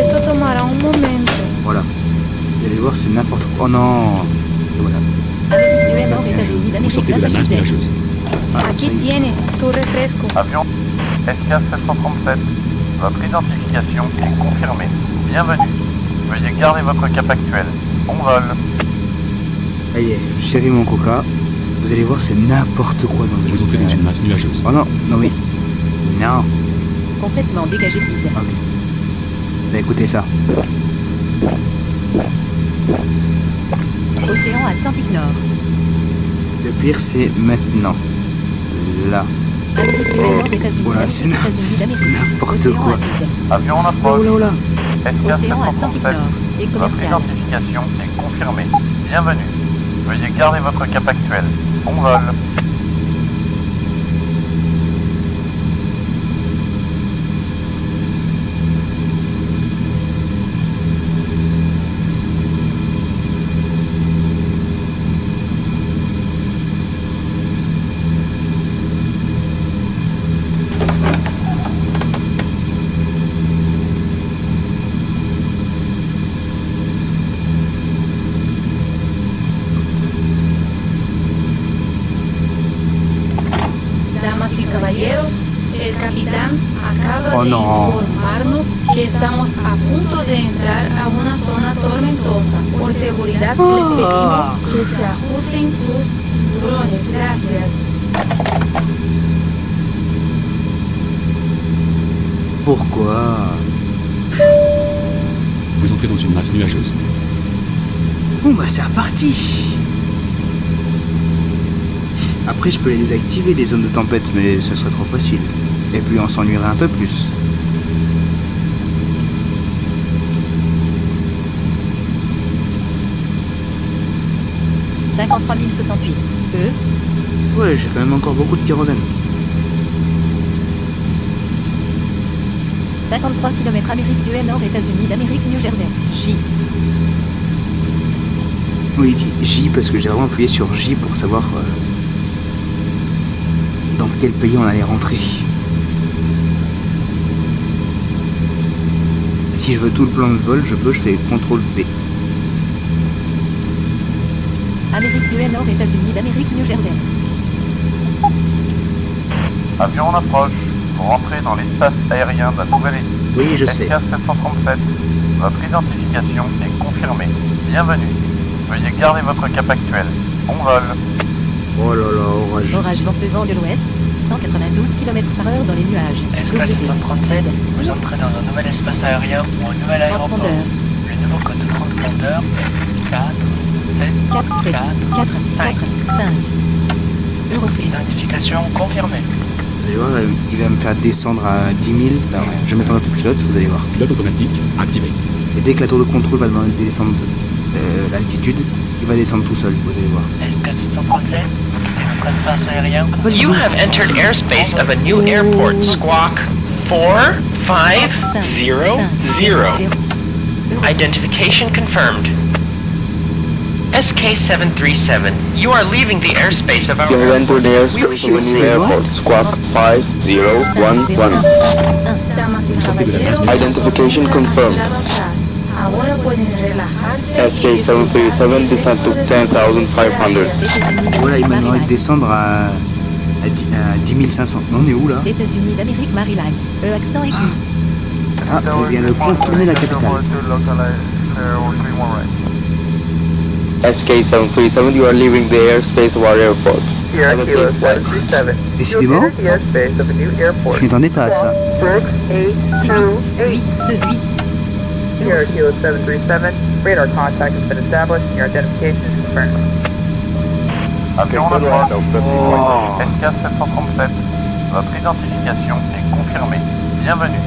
Esto tomará un momento. Voilà. Vous allez voir, c'est n'importe quoi. Oh non. Et voilà. Amérique du Nord, États-Unis Vous d'Amérique, sortez de la masse Massachusetts. nuageuse. Ah, ça Aquí y est. tiene su refresco. Avion SK-737, votre identification est confirmée. Bienvenue. Veuillez garder votre cap actuel. Bon vol. Ça y est, je servis mon coca. Vous allez voir, c'est n'importe quoi dans ce Vous jeu. entrez dans une masse nuageuse. Oh non, non mais... Non. Complètement dégagé vide. Ok. Bah écoutez ça. Océan Atlantique Nord. Le pire, c'est maintenant. Là. Amérique du Nord, États-Unis Voilà, c'est d'Amérique, États-Unis d'Amérique. c'est n'importe Océan quoi. Arctique. Avion en Oh approche. là oh là. Océan Atlantique SK-737, Nord. Et votre commercial. identification est confirmée. Bienvenue. Veuillez garder votre cap actuel. Bon vol. Damas y caballeros, el capitán acaba Oh, de no. informarnos que estamos a punto de entrar a una zona tormentosa. Por seguridad les pedimos que se ajusten sus cinturones. Gracias. Pourquoi? Vous entrez dans une masse nuageuse. Bon bah c'est reparti. Après je peux les désactiver les zones de tempête, mais ce serait trop facile. Et puis on s'ennuierait un peu plus. « 53 068. Ouais, j'ai quand même encore beaucoup de kérosène. 53 km Amérique du Nord, États-Unis d'Amérique, New Jersey. J. Oui, il dit J parce que j'ai vraiment appuyé sur J pour savoir dans quel pays on allait rentrer. Si je veux tout le plan de vol, je fais CTRL P. Amérique du Nord, États-Unis d'Amérique, New Jersey. Avion en approche. Vous rentrez dans l'espace aérien d'un nouvel état. Oui, je sais. SK737. Votre identification est confirmée. Bienvenue. Veuillez garder votre cap actuel. Bon vol. Oh là là, orage. Orage vent de l'ouest, 192 km/h dans les nuages. SK737, vous entrez dans un nouvel espace aérien ou un nouvel aéroport. Transpondeur. Le nouveau code de transpondeur 4, 7, 4, 7, 4, 5. 5. Euroflix. Identification confirmée. Vous allez voir, il va me faire descendre à 10 000. Là, ouais. Je vais mettre en autopilote, vous allez voir. Pilote automatique activé. Et dès que la tour de contrôle va demander de descendre l'altitude, il va descendre tout seul, vous allez voir. SK737, vous quittez votre espace aérien. You have entered airspace of a new airport, Squawk 4500. Identification confirmed. SK737, you are leaving the airspace of our You have entered the airspace of a new c'est airport, Squawk 5011. Damas y caballeros, Identification confirmed. ahora pueden relajarse y SK737 descend to 10,500. Voilà, il m'a demandé de descendre à 10 500. On est où là? États-Unis d'Amérique, Maryland. Accent aigu. Ah, on vient de contourner la capitale. SK737, you are leaving the airspace of our airport. Décidément, je m'attendais pas à ça. 6, 8, 2, 8. Sierra Kilo 737, radar contact has been established and your identification is confirmed. Avion en approche. SK737. Votre identification est confirmée. Bienvenue.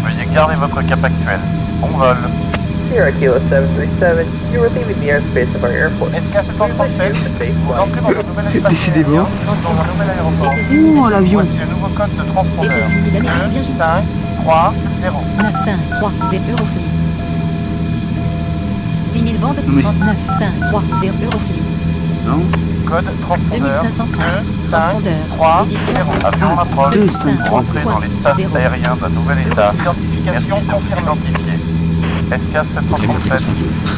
Veuillez garder votre cap actuel. Bon vol. Sierra Kilo 737, you are leaving the airspace of our airport. SK737, vous entrez dans un nouvel espace Décidément. aérien, dans un nouvel aéroport. Oh, l'avion. Voici le nouveau code de transpondeur. États-Unis d'Amérique, 2, Virginie. 5, 3, 0. 5, 3, 0, Euroflix. 10 000 ventes, Mais- 39, 5, 3, 0, Euroflix. Non? Code transpondeur 2530. 2, 5, Transpondeur. 3, Édition. 0. Avion en approche. 2, 5, 3, Entrez dans l'espace 0. aérien d'un nouvel état. Identification confirmée. SK737,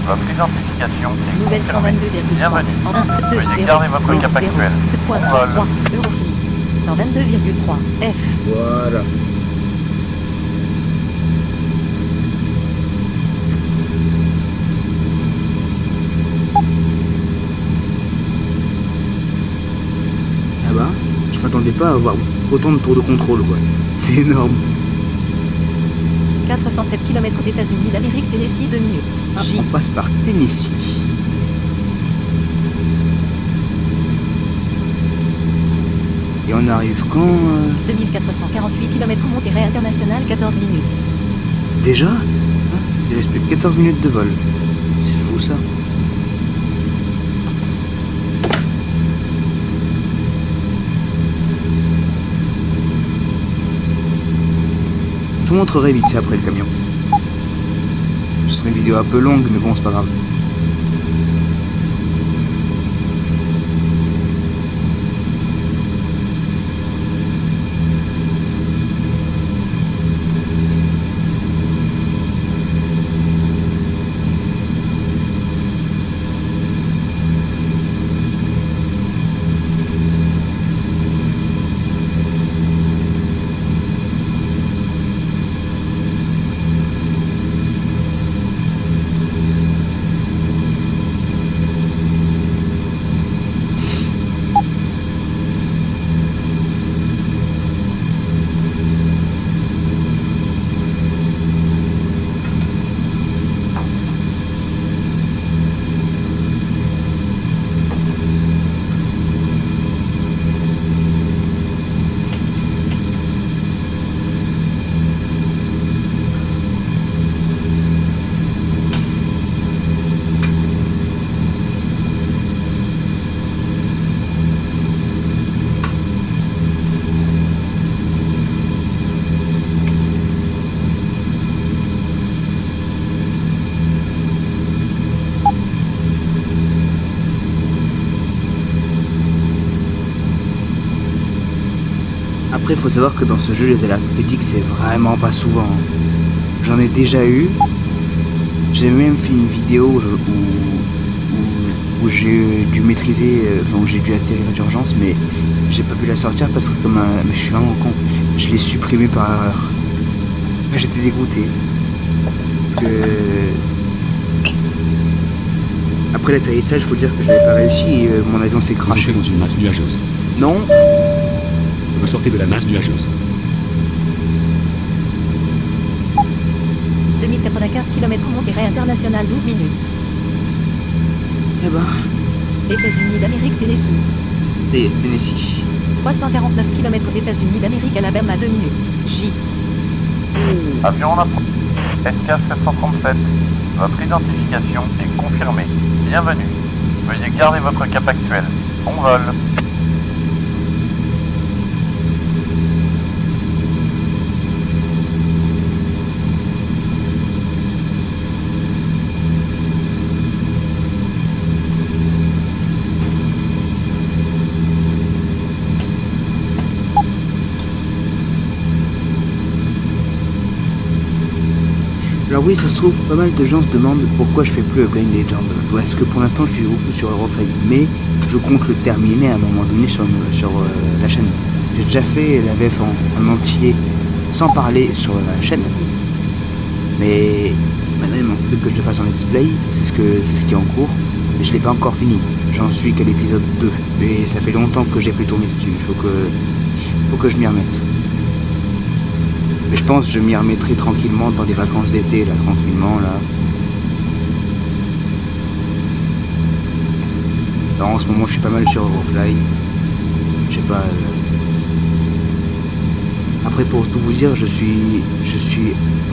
votre identification est Nouvelle confirmée. 122,3. Bienvenue. 1, 2, Veuillez 0, garder votre 0, cap 0, actuel. 2.33, Euroflix. 122,3. F. Voilà. Ah bah, je m'attendais pas à avoir autant de tours de contrôle, quoi. C'est énorme. 407 km aux États-Unis d'Amérique, Tennessee, 2 minutes. Ah, J. on passe par Tennessee. Et on arrive quand 2448 km Monterrey International, 14 minutes. Déjà hein? Il reste plus que 14 minutes de vol. C'est fou ça. Je vous montrerai vite fait après le camion. Ce serait une vidéo un peu longue, mais bon, c'est pas grave. Après, il faut savoir que dans ce jeu, les alertes critiques, c'est vraiment pas souvent. J'en ai déjà eu. J'ai même fait une vidéo où j'ai dû maîtriser, où j'ai dû atterrir d'urgence, mais j'ai pas pu la sortir parce que mais je suis vraiment con. Je l'ai supprimé par erreur. Mais j'étais dégoûté. Parce que... Après l'atterrissage, faut dire que je n'avais pas réussi et mon avion s'est Vous crashé. entrez dans une masse nuageuse. Non. Ressortez de la masse nuageuse. 2095 km Monterrey International 12 minutes. Eh ben, États-Unis d'Amérique Tennessee. Tennessee. 349 km États-Unis d'Amérique Alabama 2 minutes. J. Avion en approche. SK-737. Votre identification est confirmée. Bienvenue. Veuillez garder votre cap actuel. Bon vol. Alors oui, ça se trouve, pas mal de gens se demandent pourquoi je fais plus Blind Legend. Parce que pour l'instant, je suis beaucoup sur Euroflight, mais je compte le terminer à un moment donné sur la chaîne. J'ai déjà fait la VF en entier, sans parler sur la chaîne. Mais maintenant, il manque plus que je le fasse en let's play, c'est ce qui est en cours, mais je l'ai pas encore fini. J'en suis qu'à l'épisode 2, mais ça fait longtemps que j'ai plus tourné dessus, il faut que je m'y remette. Mais je pense que je m'y remettrai tranquillement dans les vacances d'été, là, tranquillement, là. Alors, en ce moment, je suis pas mal sur Eurofly. Je sais pas... Après, pour tout vous dire, je suis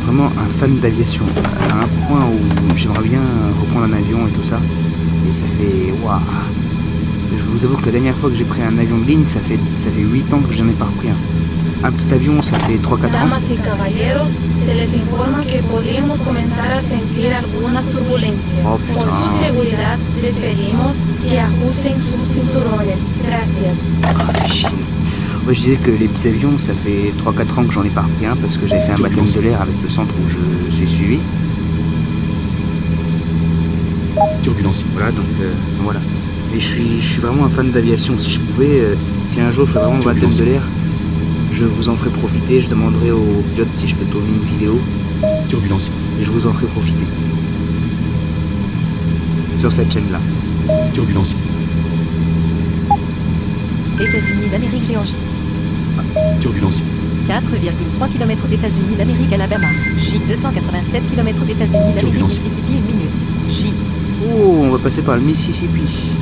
vraiment un fan d'aviation. À un point où j'aimerais bien reprendre un avion et tout ça. Et ça fait... Waouh. Je vous avoue que la dernière fois que j'ai pris un avion de ligne, ça fait 8 ans que je n'en ai pas repris un. Un petit avion, ça fait 3-4 ans. Damas y caballeros, se les informa que podríamos comenzar a sentir algunas turbulencias. Oh, Por su seguridad, les pedimos que ajusten sus cinturones. Gracias. Ouais, je disais que les petits avions, ça fait 3-4 ans que j'en ai pas repris un parce que j'avais fait un baptême de l'air avec le centre où je suis suivi. Turbulence. Voilà, donc voilà. Et je suis vraiment un fan d'aviation. Si je pouvais, si un jour je fais vraiment un baptême de l'air, je vous en ferai profiter, je demanderai au pilote si je peux tourner une vidéo. Turbulence. Et je vous en ferai profiter. Sur cette chaîne-là. Turbulence. États-Unis d'Amérique Géorgie. Turbulence. 4,3 km aux États-Unis d'Amérique Alabama. J. 287 km aux États-Unis d'Amérique Mississippi 1 minute. J. Oh, on va passer par le Mississippi.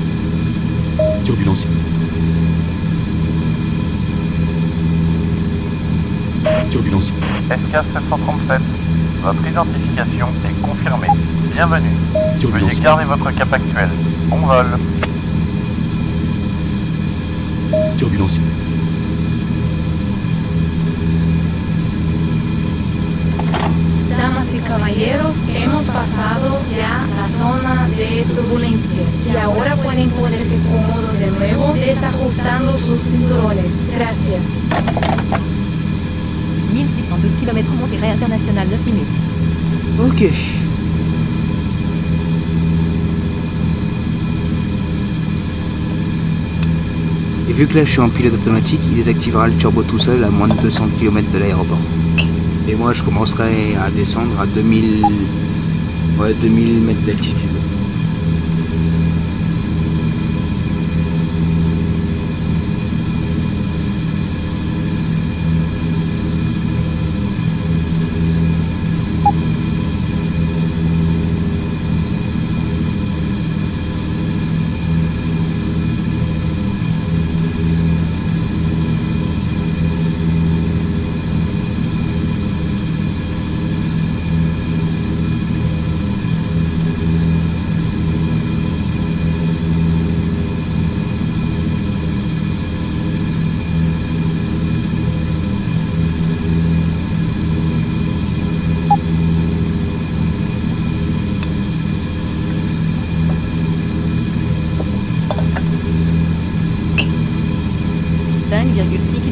Turbulence. Turbulence. SK-737. Votre identification est confirmée. Bienvenue. Turbulence. Veuillez garder votre cap actuel. Bon vol. Turbulence. Damas y caballeros, hemos pasado ya la zona de turbulencias y ahora pueden ponerse cómodos de nuevo desajustando sus cinturones. Gracias. 1612 km Monterrey International 9 minutes. Ok. Et vu que là je suis en pilote automatique, il désactivera le turbo tout seul à moins de 200 km de l'aéroport. Et moi je commencerai à descendre à 2000 mètres d'altitude.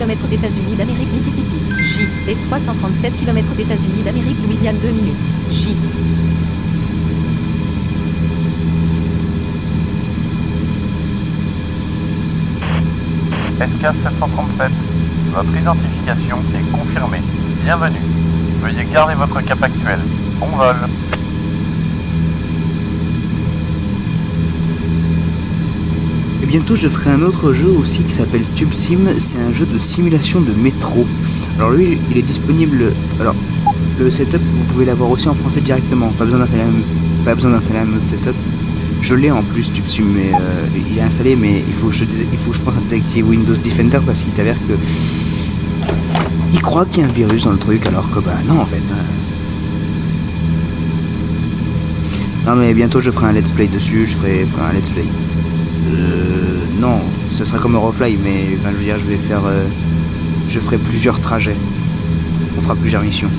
km aux États-Unis d'Amérique, Mississippi. J. Et 337 km aux États-Unis d'Amérique, Louisiane, 2 minutes. J. SK 737, votre identification est confirmée. Bienvenue. Veuillez garder votre cap actuel. Bon vol. Et bientôt je ferai un autre jeu aussi qui s'appelle TubeSim, c'est un jeu de simulation de métro. Alors lui il est disponible, alors le setup vous pouvez l'avoir aussi en français directement, pas besoin d'installer un autre setup. Je l'ai en plus TubeSim, mais il est installé, mais il faut que je pense à désactiver Windows Defender parce qu'il s'avère que il croit qu'il y a un virus dans le truc alors que bah non en fait. Non mais bientôt je ferai un let's play dessus, je ferai un let's play. Non, ce sera comme Eurofly, mais enfin je veux dire je ferai plusieurs trajets. On fera plusieurs missions.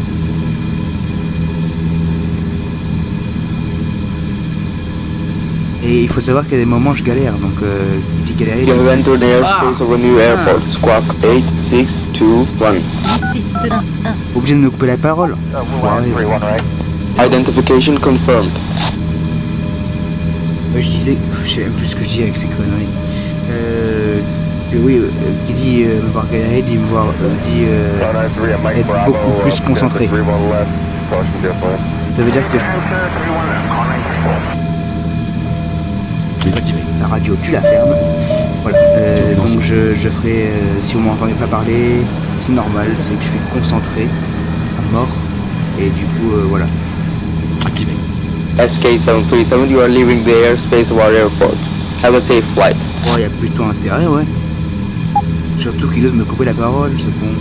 Et il faut savoir qu'il y a des moments je galère, donc petit galérer. Obligé de me couper la parole. Identification confirmed. Je disais, je sais même plus ce que je dis avec ces conneries. Oui, qui dit me voir galérer, dit me voir, dit être beaucoup plus concentré. Ça veut dire que la radio, tu la fermes. Voilà. Donc je ferai, si vous m'entendez pas parler, c'est normal, c'est que je suis concentré à mort. Et du coup, voilà. Activé. SK737, you are leaving the airspace of our airport. Have a safe flight. Oh, y a plutôt intérêt, ouais. Surtout qu'il ose me couper la parole, ce con.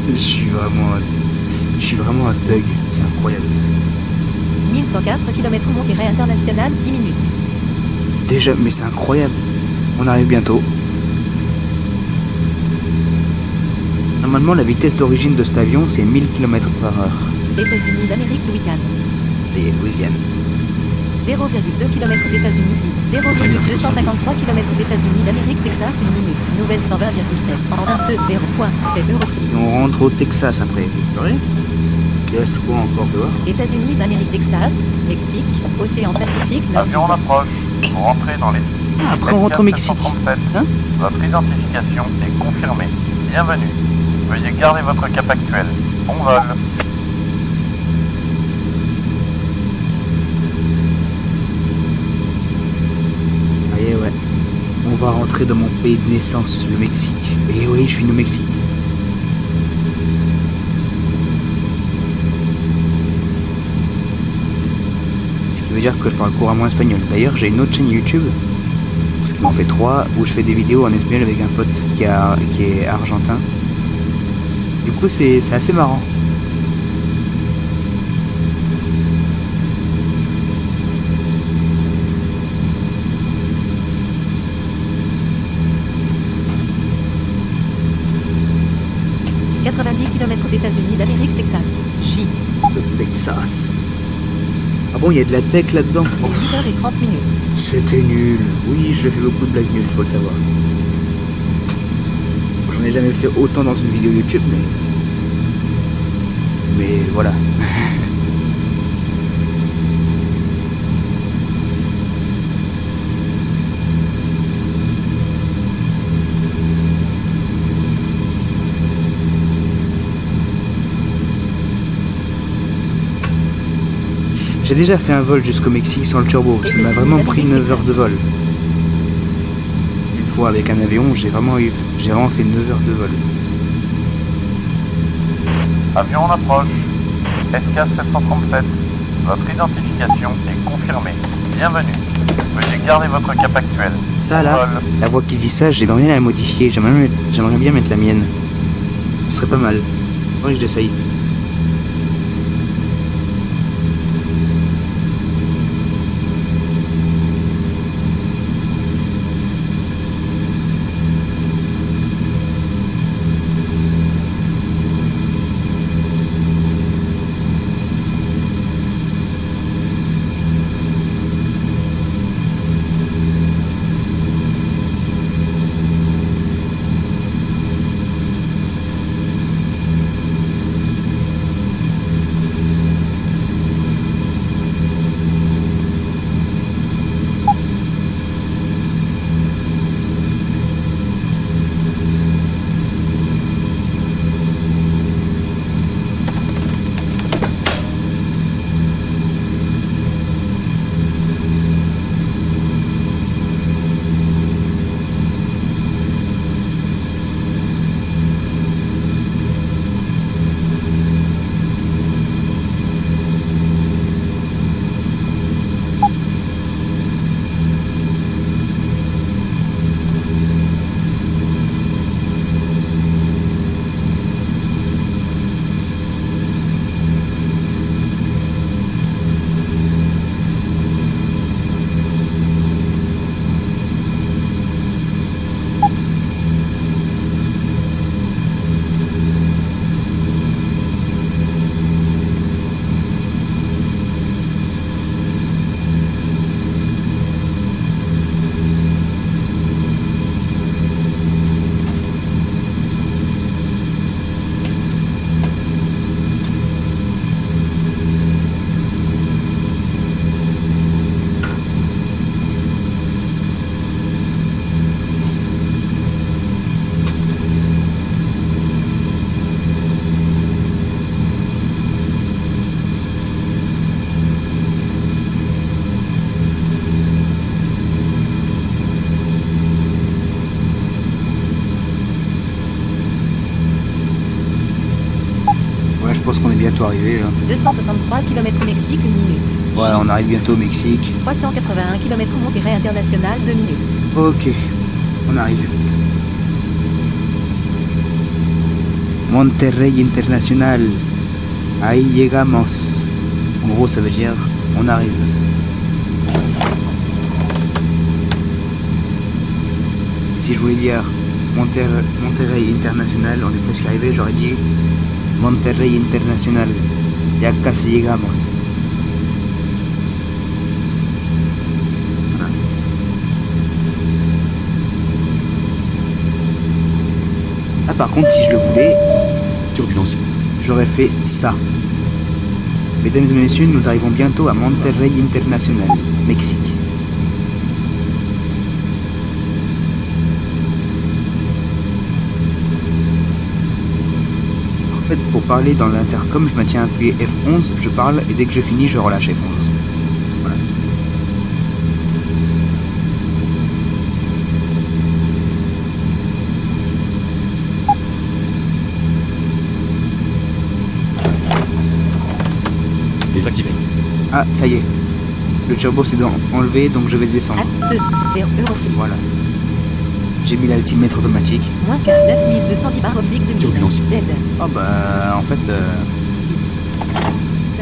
Je suis vraiment un thug, c'est incroyable. 1104 km Monterrey International, 6 minutes. Déjà, mais c'est incroyable. On arrive bientôt. Normalement, la vitesse d'origine de cet avion, c'est 1000 km/h. États-Unis d'Amérique, Louisiane. Et Louisiane. 0,2 km aux États-Unis, 0,253 km aux États-Unis d'Amérique, Texas, 1 minute. Nouvelle 120,7 en 120.7 Euroflix. Et on rentre au Texas après. C'est vrai ? Il reste quoi encore dehors ? États-Unis d'Amérique, Texas, Mexique, Océan Pacifique. Avion en approche. Vous rentrez dans les... Ah, après on rentre au Mexique. Hein ? Votre identification est confirmée. Bienvenue. Veuillez garder votre cap actuel. Bon vol. Allez, ouais. On va rentrer dans mon pays de naissance, le Mexique. Et oui, je suis au Mexique. Ce qui veut dire que je parle couramment espagnol. D'ailleurs, j'ai une autre chaîne YouTube, ce qui m'en fait 3, où je fais des vidéos en espagnol avec un pote qui est argentin. Du coup, c'est assez marrant. « 90 km aux États-Unis d'Amérique, Texas. J. Le Texas. Ah bon, il y a de la tech là-dedans. 8h30 minutes. C'était nul. Oui, je fais beaucoup de blagues nulles, faut le savoir. J'en ai jamais fait autant dans une vidéo YouTube, mais voilà. J'ai déjà fait un vol jusqu'au Mexique sans le turbo. Ça m'a vraiment pris 9 heures de vol. Une fois avec un avion, j'ai vraiment fait 9 heures de vol. Avion en approche. SK737. Votre identification est confirmée. Bienvenue. Veuillez garder votre cap actuel. Ça là, la voix qui dit ça, j'aimerais bien la modifier. J'aimerais bien mettre la mienne. Ce serait pas mal. Faudrait que j'essaye. Ouais, je pense qu'on est bientôt arrivé là. 263 km Mexique, 1 minute. Ouais, on arrive bientôt au Mexique. 381 km Monterrey International, 2 minutes. Ok, on arrive. Monterrey International. Ahí llegamos. En gros, ça veut dire on arrive. Si je voulais dire Monterrey International, on est presque arrivé, j'aurais dit Monterrey International. Ya casi llegamos. Voilà. Ah, par contre, si je le voulais, Turbulence. j'aurais fait ça. Mesdames et messieurs, nous arrivons bientôt à Monterrey International, Mexique. En fait, pour parler dans l'intercom, je maintiens appuyé F11, je parle et dès que je finis, je relâche F11. Voilà. Désactivé. Ah, ça y est. Le turbo s'est enlevé, donc je vais descendre. Alt 2, 0 Euroflip. Voilà. J'ai mis l'altimètre automatique. Moins K, 9210 barre oblique 2000. Turbulence. Z. Oh bah, en fait...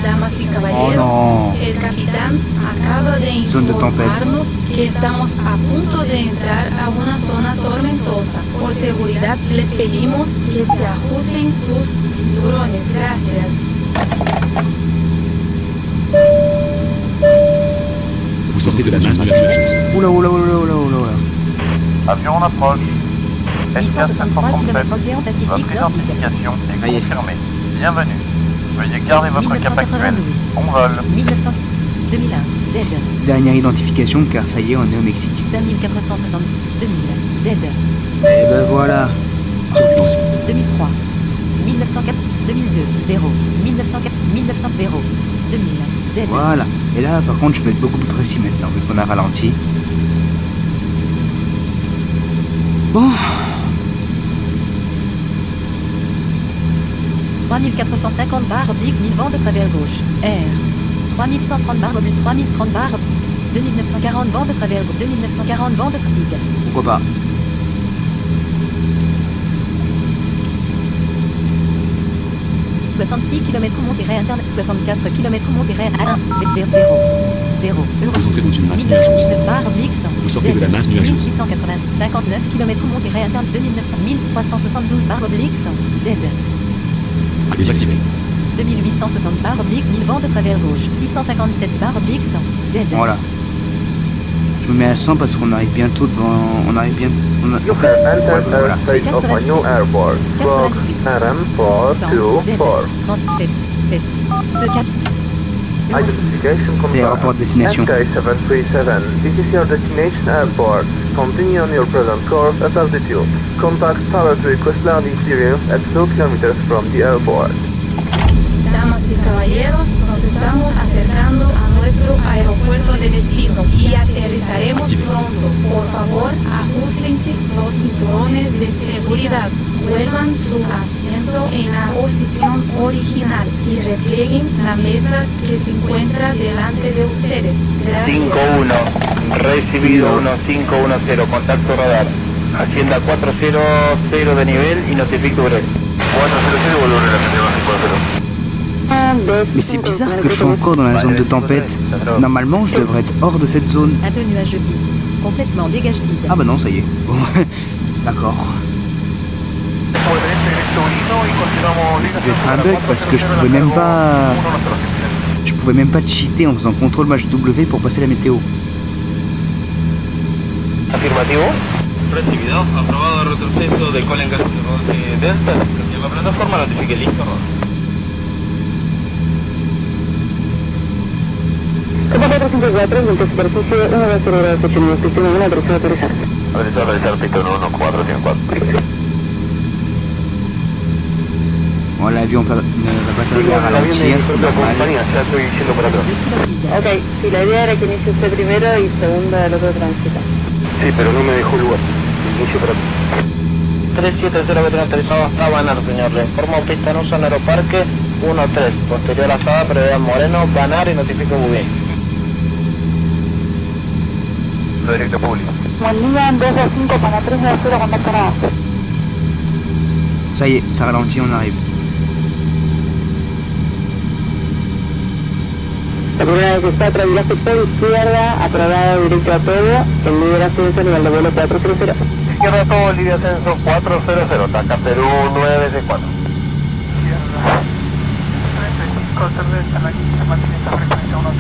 Damas y Oh caballeros, non. el capitán acaba de Zone de tempête. informarnos que estamos a punto de entrar a una zona tormentosa. Por seguridad, les pedimos que se ajusten sus cinturones. Gracias. Vous sortez de la masse nuageuse. Oula, oula, oula, oula, oula, oula. Avion en approche. SK 863 km 737. Océan Pacifique, Votre nord vide. identification Ah, y est est. confirmée. Bienvenue. Veuillez garder votre cap actuel. 1992. Bon vol. 1900. 2001. Z. Dernière identification, car ça y est, on est au Mexique. 5460. 2000. Z. Et ben voilà. Turbulence. 2003. 1904. 2002. 0. 1904. 1900. 0. 2000. Z. Voilà. Et là, par contre, je peux être beaucoup plus précis maintenant, vu qu'on a ralenti. Bon. 3450 barres oblique 1000 vent de travers gauche. R. 3130 barres oblique 3030 barres. 2940 vent de travers gauche. 2940 vent de trafic. Pourquoi pas. 66 km Monterrey interne. 64 km Monterrey à 1. 0. 0. Euro. Vous entrez dans une masse nuageuse. 1919 barres oblique 100. Vous sortez de la masse nuageuse. 1680. 59 km Monterrey interne. 2900. 1372 barres oblique 100. Z. Désactivé. 2860 barres oblique 1000 vent de travers gauche. 657 barres oblique 100. Z. Voilà. Je me mets à 100 parce qu'on arrive bientôt devant... On arrive bien... On a... You have entered Voilà. airspace of a new airport. Squawk 100. Z. RM424. 37. 7. 2 4. Identification C'est confirmed. aéroport de destination. SK737, this is your destination airport. Continue on your present course at altitude. Contact tower to request landing clearance at 2 kilometers from the airport. Damas y caballeros, nos estamos acercando a nuestro aeropuerto de destino y aterrizaremos pronto. Por favor, ajustense los cinturones de seguridad. Vuelvan su asiento en la posición original y replieguen la mesa que se encuentra delante de ustedes. Gracias. 5-1, recibido 1510, contacto radar. Hacienda 400 de nivel y notifico breve. 400, volver a la Hacienda 540. Mais c'est bizarre que je sois encore dans la zone de tempête. Normalement, je devrais être hors de cette zone. Un peu nuageux vide. Complètement dégage vide. Ah bah non, ça y est. Bon, d'accord. Mais ça devait être un bug parce que je pouvais même pas... Je pouvais même pas cheater en faisant CTRL Maj W pour passer la météo. Afirmativo. Recibido, aprobado retroceso del Colin Delta. En la plataforma notifique listo. Copa 454, vuelta a superficie, 120 sistema 1, aterrizar, autorizar. Realizar pista 1454. Bon, l'avion ne va pas tarder à ralentir, c'est normal. Ok, si la idea era que inicie usted primero y segundo el otro transita. Sí, pero no me dejó lugar. Inicio para... 370 que tiene autorizado hasta Banar, señor. Le informo pista en uso en Aeroparque 13, posterior a Sada, previa Moreno, Banar y notifico Bubín. Directo público. Buen día, 225 para 390, contacto nada. Ça y est, ça ralentit, on arrive. La primera vez que está tras viaje por izquierda, aprobado directo a todo, el líder ascenso nivel de vuelo 400. Izquierda todo, Lidia Ascenso 400, Taca Perú 964.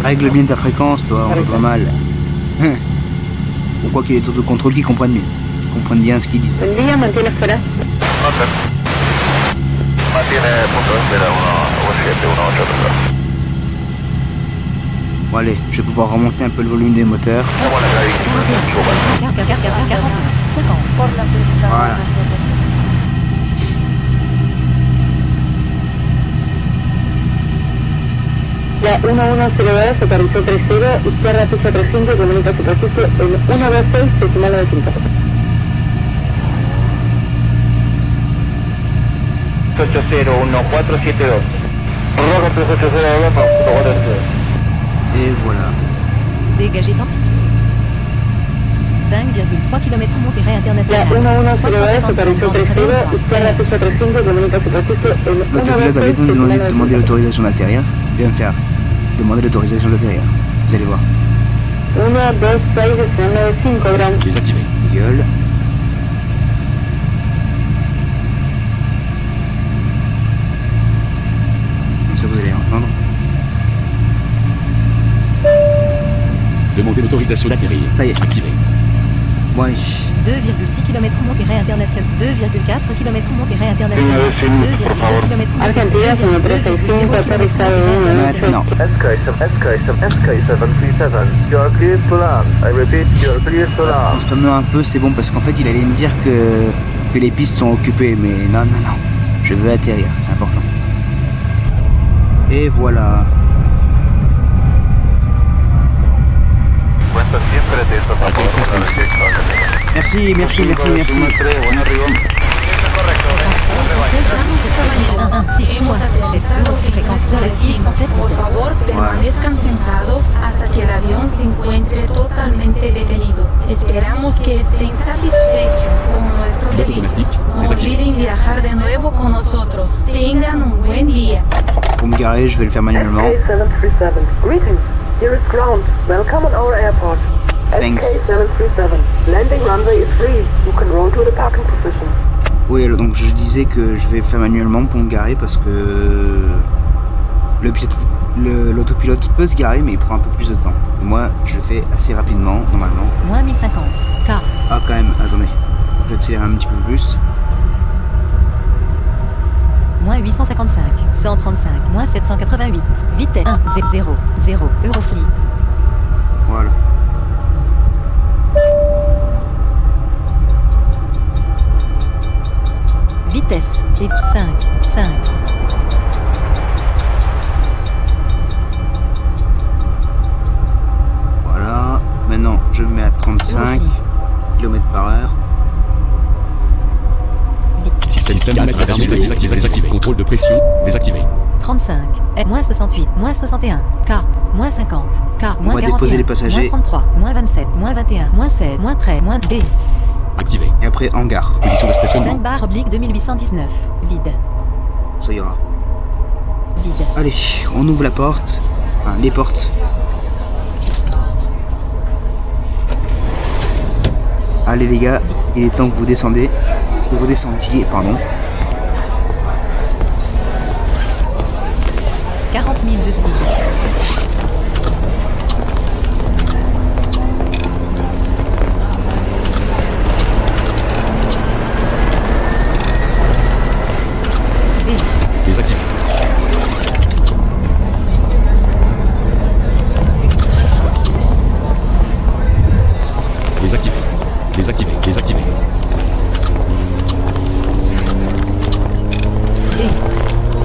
Règle bien ta fréquence, toi, on t'entend mal. On croit qu'il y a des tours de contrôle qui comprennent mieux. Qui comprennent bien ce qu'ils disent. Buen día, mantiene espera. Mantiene punto de espera 1-7-1-8-3. Bon allez, je vais pouvoir remonter un peu le volume des moteurs. 49, 50. Voilà. Ya 1102, aterrizó 30, izquierda pista 300, comunica superficie en 126, decimal de 5. 801472. Roca 3802, 472. Et voilà. Dégagez temps. 5,3 km montée internationale. Ya 1102, aterrizó 30, izquierda pista 300, comunica superficie en L'autopilote avait 126, donc decimal de demandé 5. l'autorisation d'atterrir. Il va me faire demander l'autorisation d'atterrir. Vous allez voir. 126, decimal de 5, gran. Désactivé. Gueule. Comme ça vous allez entendre. Demandez l'autorisation d'atterrir. Ça y est. Activé. Bon allez. 2,6 km montée internationale. 2,4 km montée internationale. 2,2 km Argentina, señor 365, aterrizado en Maintenant. SK737, you are clear to land. I repeat, you are clear to land. En spammant un peu, c'est bon parce qu'en fait il allait me dire que les pistes sont occupées, mais non, non, non. Je veux atterrir, c'est important. Et voilà. Cuenta siempre de estos Atterrissage réussi. Merci, merci, merci, merci. Damas y caballeros, hemos aterrizado en nuestro destino. Por favor, permanezcan sentados hasta que el avión se encuentre totalmente detenido. Esperamos que estén satisfechos con nuestros servicios. No olviden viajar de nuevo con nosotros. Tengan un buen día. Pour me garer, je vais le faire manuellement. SK737, greetings. Here is ground. Welcome on our airport. Thanks. SK737, landing runway is free. You can roll to the parking position. Oui, alors, donc je disais que je vais faire manuellement pour me garer parce que l'autopilote peut se garer mais il prend un peu plus de temps. Et moi, je le fais assez rapidement, normalement. Moins 1050. K. Ah, quand même, attendez. Je vais accélérer un petit peu plus. Moins 855. 135. Moins 788. Vitesse 1, 0, 0. Eurofly. Voilà. Vitesse et 5, 5. Voilà. Maintenant, je me mets à 35 km/h. Système désactivé. Contrôle de pression désactivé. 35. Moins 68. Moins 61. K. Moins 50. K. Moins va 41. déposer les passagers. Moins 33. Moins 27. Moins 21. Moins 16. Moins 13. Moins B. Activé. Et après, hangar. Position de 5 stationnement. barre oblique 2819. Vide. Ça ira. Vide. Allez, on ouvre la porte. Enfin, les portes. Allez les gars, il est temps que vous descendiez, pardon. 40 000 de speed. Désactivé. Désactivé. Désactivé. Désactivé.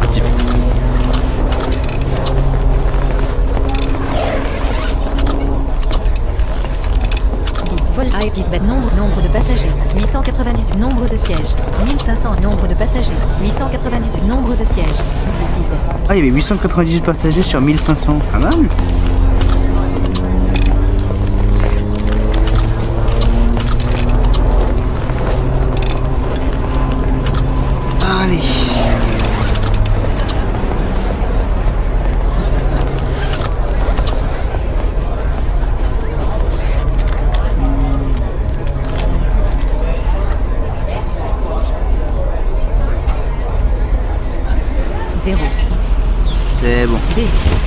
Activé. Vide. Nombre de passagers. 898. Nombre de sièges. 1500. Nombre de passagers. 898. Nombre de sièges. Vide. Ah, il y avait 898 passagers sur 1500. Pas mal. Allez. C'est bon. D.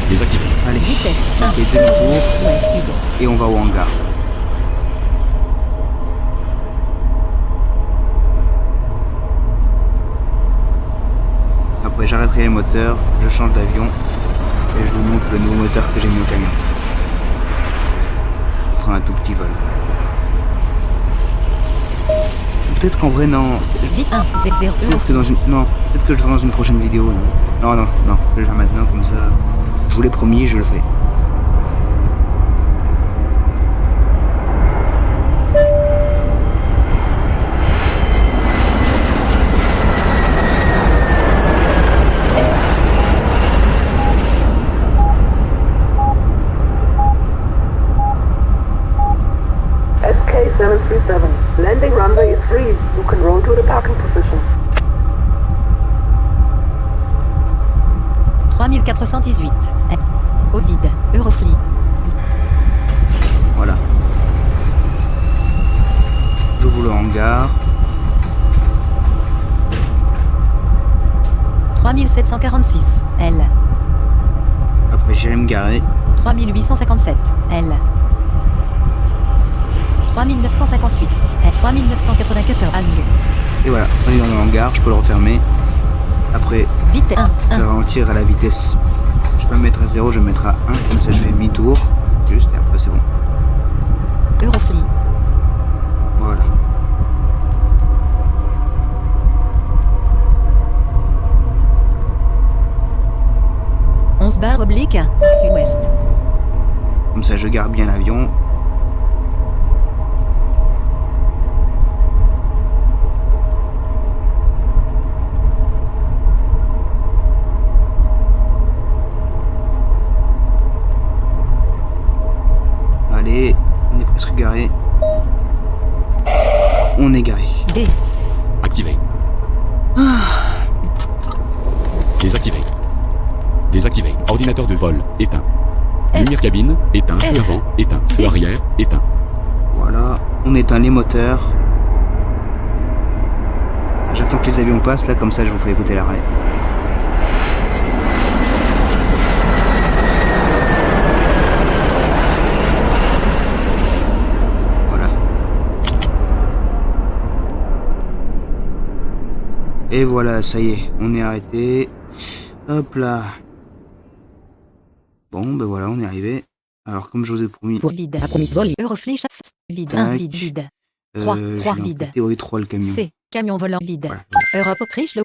Désactivé. Allez. Vitesse. On fait demi-tour Ouest sud. et on va au hangar. Après j'arrêterai les moteurs, je change d'avion et je vous montre le nouveau moteur que j'ai mis au camion. On fera un tout petit vol. Peut-être qu'en vrai non. Vite 1, 0, Peut-être que dans une. Non, peut-être que je le ferai dans une prochaine vidéo. Non, je vais le faire maintenant comme ça. Je vous l'ai promis, je le fais. SK737, landing runway is free. You can roll to the parking position. 3418. Au vide. Eurofly. Voilà. J'ouvre le hangar. 3746. L. Après j'irai me garer. 3857. L. 3958. L. 3994. Al. Et voilà, on est dans le hangar, je peux le refermer. Après, Vite 1, je vais ralentir à la vitesse. Je vais pas me mettre à 0, je vais me mettre à 1. Comme ça je fais demi-tour. Juste et après c'est bon. Eurofly. Voilà. /oblique, sud-ouest. Comme ça je garde bien l'avion. Allez, on est presque garé. On est garé. D. Activé. Désactivé. Désactivé. Ordinateur de vol éteint. Lumière cabine éteint. Feu avant éteint. Feu arrière éteint. Voilà, on éteint les moteurs. J'attends que les avions passent là, comme ça je vous ferai écouter l'arrêt. Voilà. Et voilà, ça y est, on est arrêté. Hop là. Bon, ben voilà, on est arrivé. Alors, comme je vous ai promis... Pour vide, a promis vol, Eurofly, vide, 1, vide, vide. 3, 3, vide. Théorie 3, le camion. C, camion volant vide. Voilà. Europe, Autriche,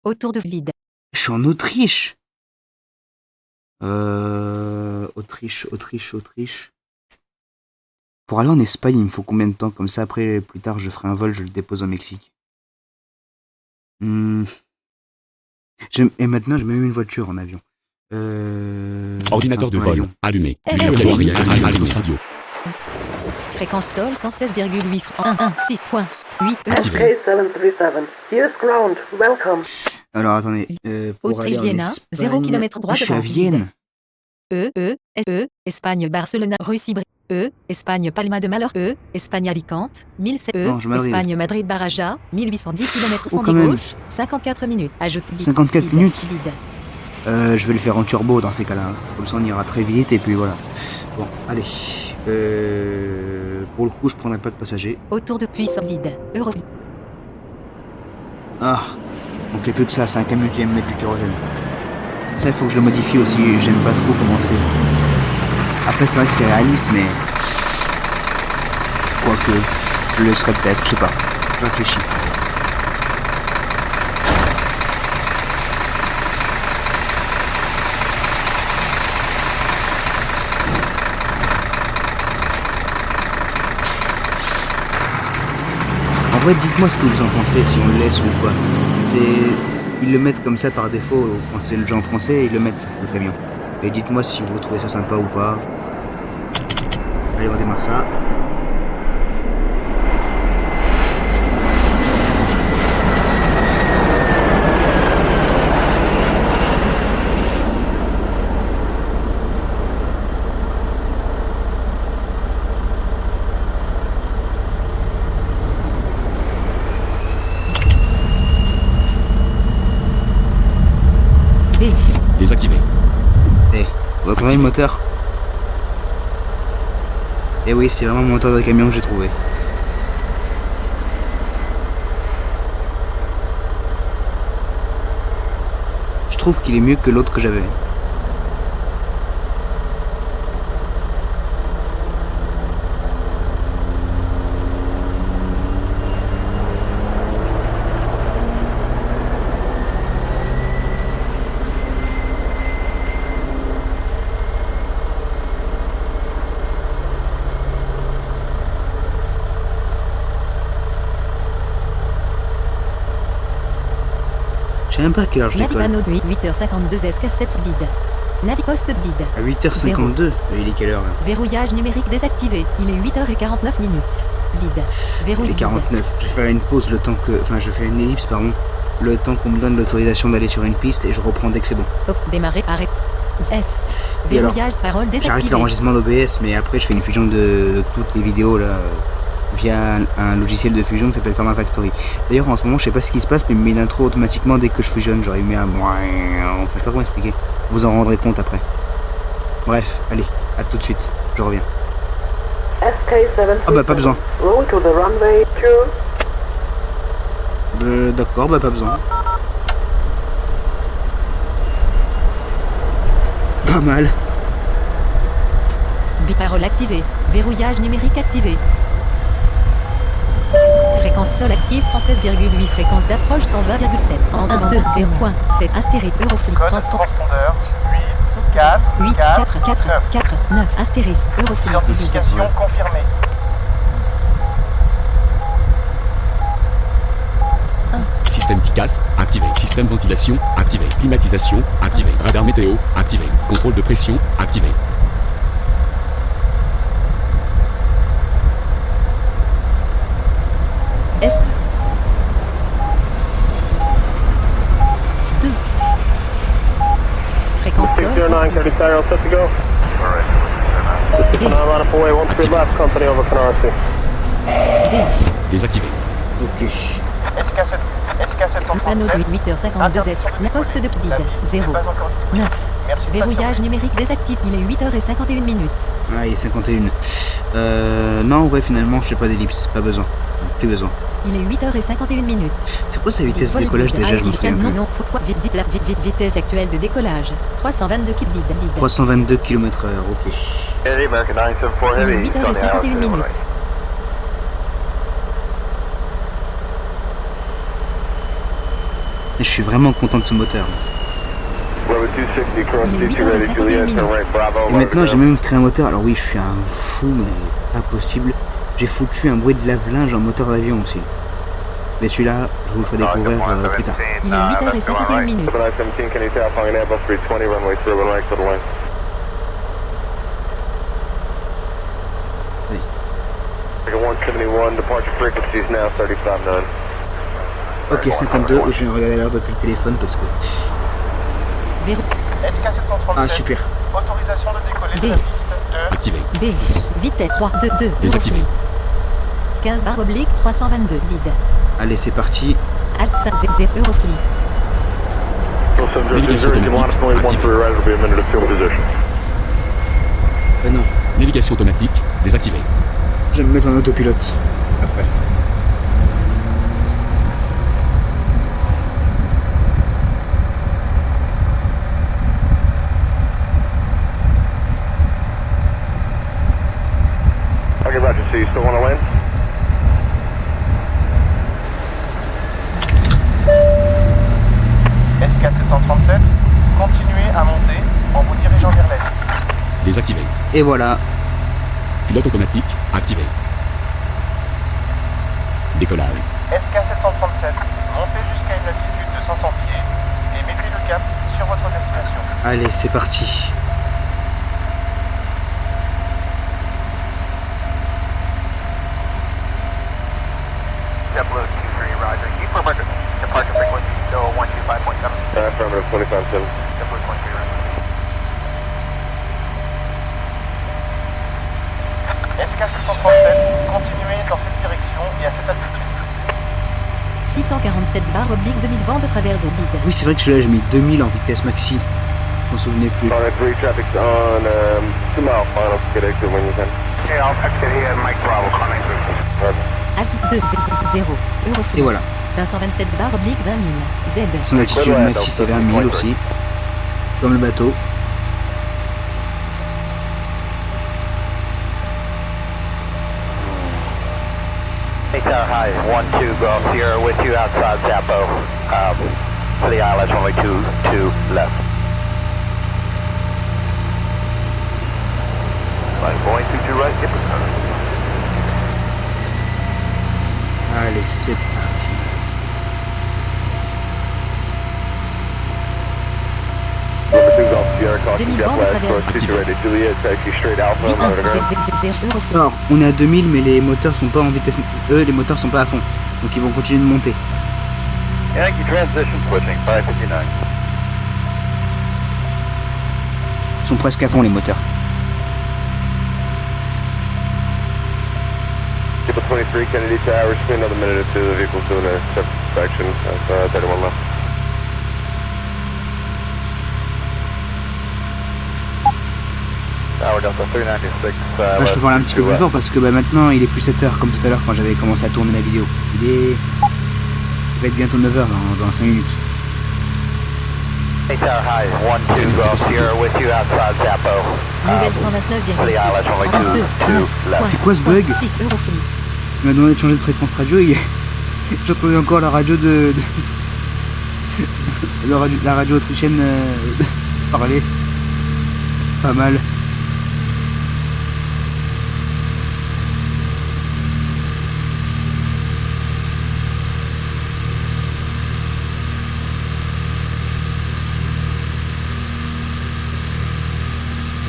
autour de vide. Je suis en Autriche. Autriche. Pour aller en Espagne, il me faut combien de temps? Comme ça, après, plus tard, je ferai un vol, je le dépose au Mexique. Et maintenant, j'ai même une voiture en avion. Ordinateur de vol avion. allumé. Lumière cabine arrière. Radio. Fréquence sol 116,8 francs. 116.8. SK737, here's ground. Welcome. Alors, attendez. Pour Autriche, aller en Vienna, Espagne... 0 km droit je suis à devant. Vienne. Espagne, Barcelone, Russie, Espagne, Palma de Mallorca, Espagne, Alicante, 1007 Non, je m'arrive. Espagne, Madrid, Baraja, 1810 km Oh, sans quand même. gauche, 54 minutes. Ajoute vide. 54 vide, minutes. Vide. Je vais le faire en turbo dans ces cas-là. Comme ça, on ira très vite et puis voilà. Bon, allez. Pour le coup, je prendrai pas de passagers. Autour de puissance vide. Euro. Ah, donc il n'y a plus que ça, c'est un camion qui aime mettre du kérosène. Ça, il faut que je le modifie aussi, j'aime pas trop comment c'est. Après, c'est vrai que c'est réaliste, mais... Quoique, je le laisserai peut-être, je sais pas. Je réfléchis. vrai, dites-moi ce que vous en pensez, si on le laisse ou pas. Ils le mettent comme ça par défaut, quand c'est le genre français, ils le mettent, le camion. Et dites-moi si vous trouvez ça sympa ou pas. Allez, on démarre ça. Désactivé. Vous entendez le moteur? Eh oui, c'est vraiment le moteur de camion que j'ai trouvé. Je trouve qu'il est mieux que l'autre que j'avais. Je sais même pas à quelle heure je décolle. Navipano 8h52 SK7 vide. Naviposte vide. À 8h52. Il est quelle heure là? Verrouillage numérique désactivé. Il est 8h49 minutes. Vide. Verrouille. Il est 49. Je vais faire une pause le temps que... Enfin, je vais faire une ellipse, pardon. Le temps qu'on me donne l'autorisation d'aller sur une piste et je reprends dès que c'est bon. Ops, démarrer, arrêt. S. Verrouillage, parole désactivée. J'arrête l'enregistrement d'OBS, mais après je fais une fusion de toutes les vidéos là via un logiciel de fusion qui s'appelle Pharma Factory. D'ailleurs en ce moment je sais pas ce qui se passe, mais il me met l'intro automatiquement dès que je fusionne. Genre il met un... Enfin je sais pas comment expliquer. Vous en rendrez compte après. Bref, allez, à tout de suite. Je reviens. Ah bah pas besoin. D'accord, bah pas besoin. Pas mal. Biparole activé. Verrouillage numérique activé. Fréquence sol active 116,8. Fréquence d'approche 120,7. En 1, 2, 0.7. Astérisque Euroflip. Transpondeur 8, 4, 8, 4, 4, 4, 9. Astérisque Euroflip. Identification confirmée. Système TICAS, activé. Système ventilation, activé. Climatisation, activé. Radar météo, activé. Contrôle de pression, activé. Est. 2. Fréquence sol. Désactivé. Ok. Panneau de 8h52 S. La poste de vide. 0. 9. Verrouillage numérique désactivé. Il est 8h51 minutes. Ah, il est 51. Non, ouais, finalement, je sais pas d'ellipse. Pas besoin. Plus besoin. Il est 8h51 minutes. C'est quoi sa vitesse de décollage déjà? Je me souviens plus. Non, vitesse actuelle de décollage. 322 km vide. 322 km/h, ok. Il est 8h51 minutes. Et je suis vraiment content de ce moteur. Et maintenant j'ai même créé un moteur. Alors oui, je suis un fou, mais pas possible. J'ai foutu un bruit de lave-linge en moteur d'avion aussi. Mais celui-là, je vous le ferai découvrir plus tard. Il est 8h51 minutes. Ok, 52, et je vais regarder l'heure depuis le téléphone parce que... SK737. Ah, super. Autorisation de décoller de la piste de... Activé. B. Vitesse 3, 2, 2. Désactivé. 15 barre oblique 322 vide. Allez, c'est parti. Alt 0 Euroflip. Navigation automatique activée. Non. Navigation automatique désactivée. Je vais me mettre en autopilote après. Okay, Roger, so you still want to land? SK737, continuez à monter en vous dirigeant vers l'est. Désactivé. Et voilà. Pilote automatique activé. Décollage. SK737, montez jusqu'à une altitude de 500 pieds et mettez le cap sur votre destination. Allez, c'est parti. JetBlue 23, roger. Can you confirm departure frequency still 125.7? Affirmative 25-7. JetBlue 23, roger. SK737, continuez dans cette direction et à cette altitude. 647/2000 vent de travers de vide. Oui, c'est vrai que celui-là, j'ai mis 2000 en vitesse maxi. Je m'en souvenais plus. Sonic 3, traffic's on 2 mile final. Get exit when you can. Okay, I'll exit here, Mike Bravo, connect. Altitude 0. Euroflux. Et voilà. 527/20 000. Z. Son altitude maxi, c'est 20 000 aussi. Comme le bateau. Tower High, 1-2, Golf Sierra with you outside Zappo. For the ILS, only 2 left. Boeing 22 right, get the Allez, c'est parti. Alors, on est à 2000, mais les moteurs sont pas en vitesse. Les moteurs sont pas à fond. Donc ils vont continuer de monter. Yankee transition switching, 559. Ils sont presque à fond, les moteurs. Keep 23, Kennedy Tower, spin another minute or two, the vehicle's doing a separate section, that's 31 left. Tower Delta 396, Là, je peux parler un petit peu plus fort parce que maintenant il est plus 7h comme tout à l'heure quand j'avais commencé à tourner la vidéo. Il va être bientôt 9h dans 5 minutes. Tower High, 1-2, Golf Sierra with you outside Zappo. Nouvelle 129,6. C'est quoi ce bug? 6 Euroflux. Il m'a demandé de changer de fréquence radio et j'entendais encore la radio la radio autrichienne parler. Pas mal.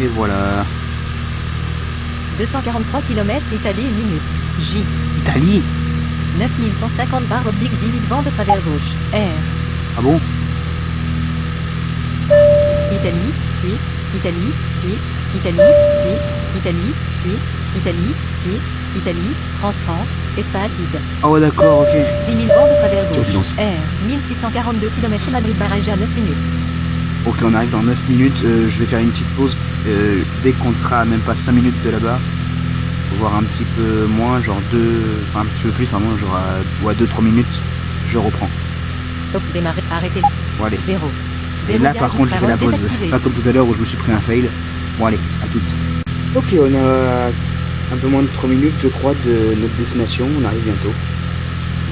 Et voilà. 243 km Italie 1 minute. J. Italie 9150/10 000 vent de travers gauche. R. Ah bon? Italie, Suisse, Italie, Suisse, Italie, Suisse, Italie, Suisse, Italie, Suisse, Italie, France, Espagne, vide. Ah ouais, d'accord, ok. 10 000 vent de travers gauche. R. 1642 km Madrid barrage à 9 minutes. Ok, on arrive dans 9 minutes. Je vais faire une petite pause. Dès qu'on sera à même pas 5 minutes de là-bas, voire un petit peu moins, genre un petit peu plus, vraiment, genre à 2-3 minutes, je reprends. Box démarrer, arrêtez. Bon, allez. 0. Et là, par contre, je fais la pause. Pas comme tout à l'heure où je me suis pris un fail. Bon, allez, à toutes. Ok, on a un peu moins de 3 minutes, je crois, de notre destination. On arrive bientôt.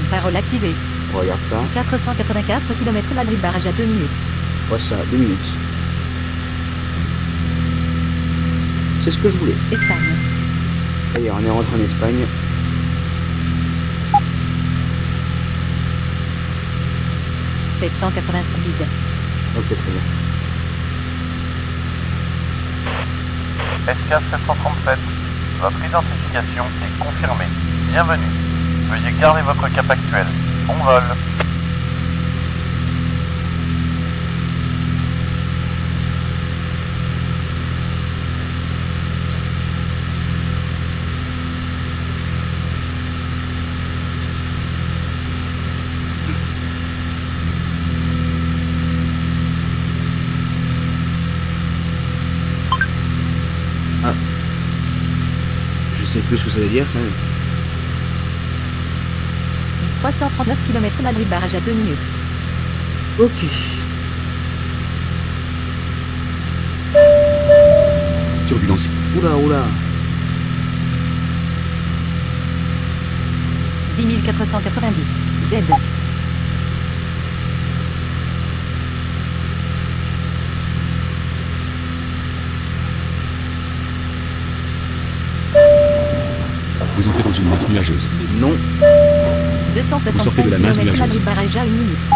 Parole activée. Regarde ça. 484 km Madrid barrage à 2 minutes. Ouais, ça, 2 minutes. C'est ce que je voulais. Espagne. D'ailleurs, on est rentré en Espagne. « 785 vide. Ok, très bien. SK737, votre identification est confirmée. Bienvenue. Veuillez garder votre cap actuel. Bon vol. Ah. Je sais plus ce que ça veut dire, ça. 339 km Madrid barrage à 2 minutes. Ok. Turbulence. Oula. 10 490. Z. Vous entrez dans une masse nuageuse. Non. sortez de la masse 265 km nuageuse. Madrid barrage à 1 minute.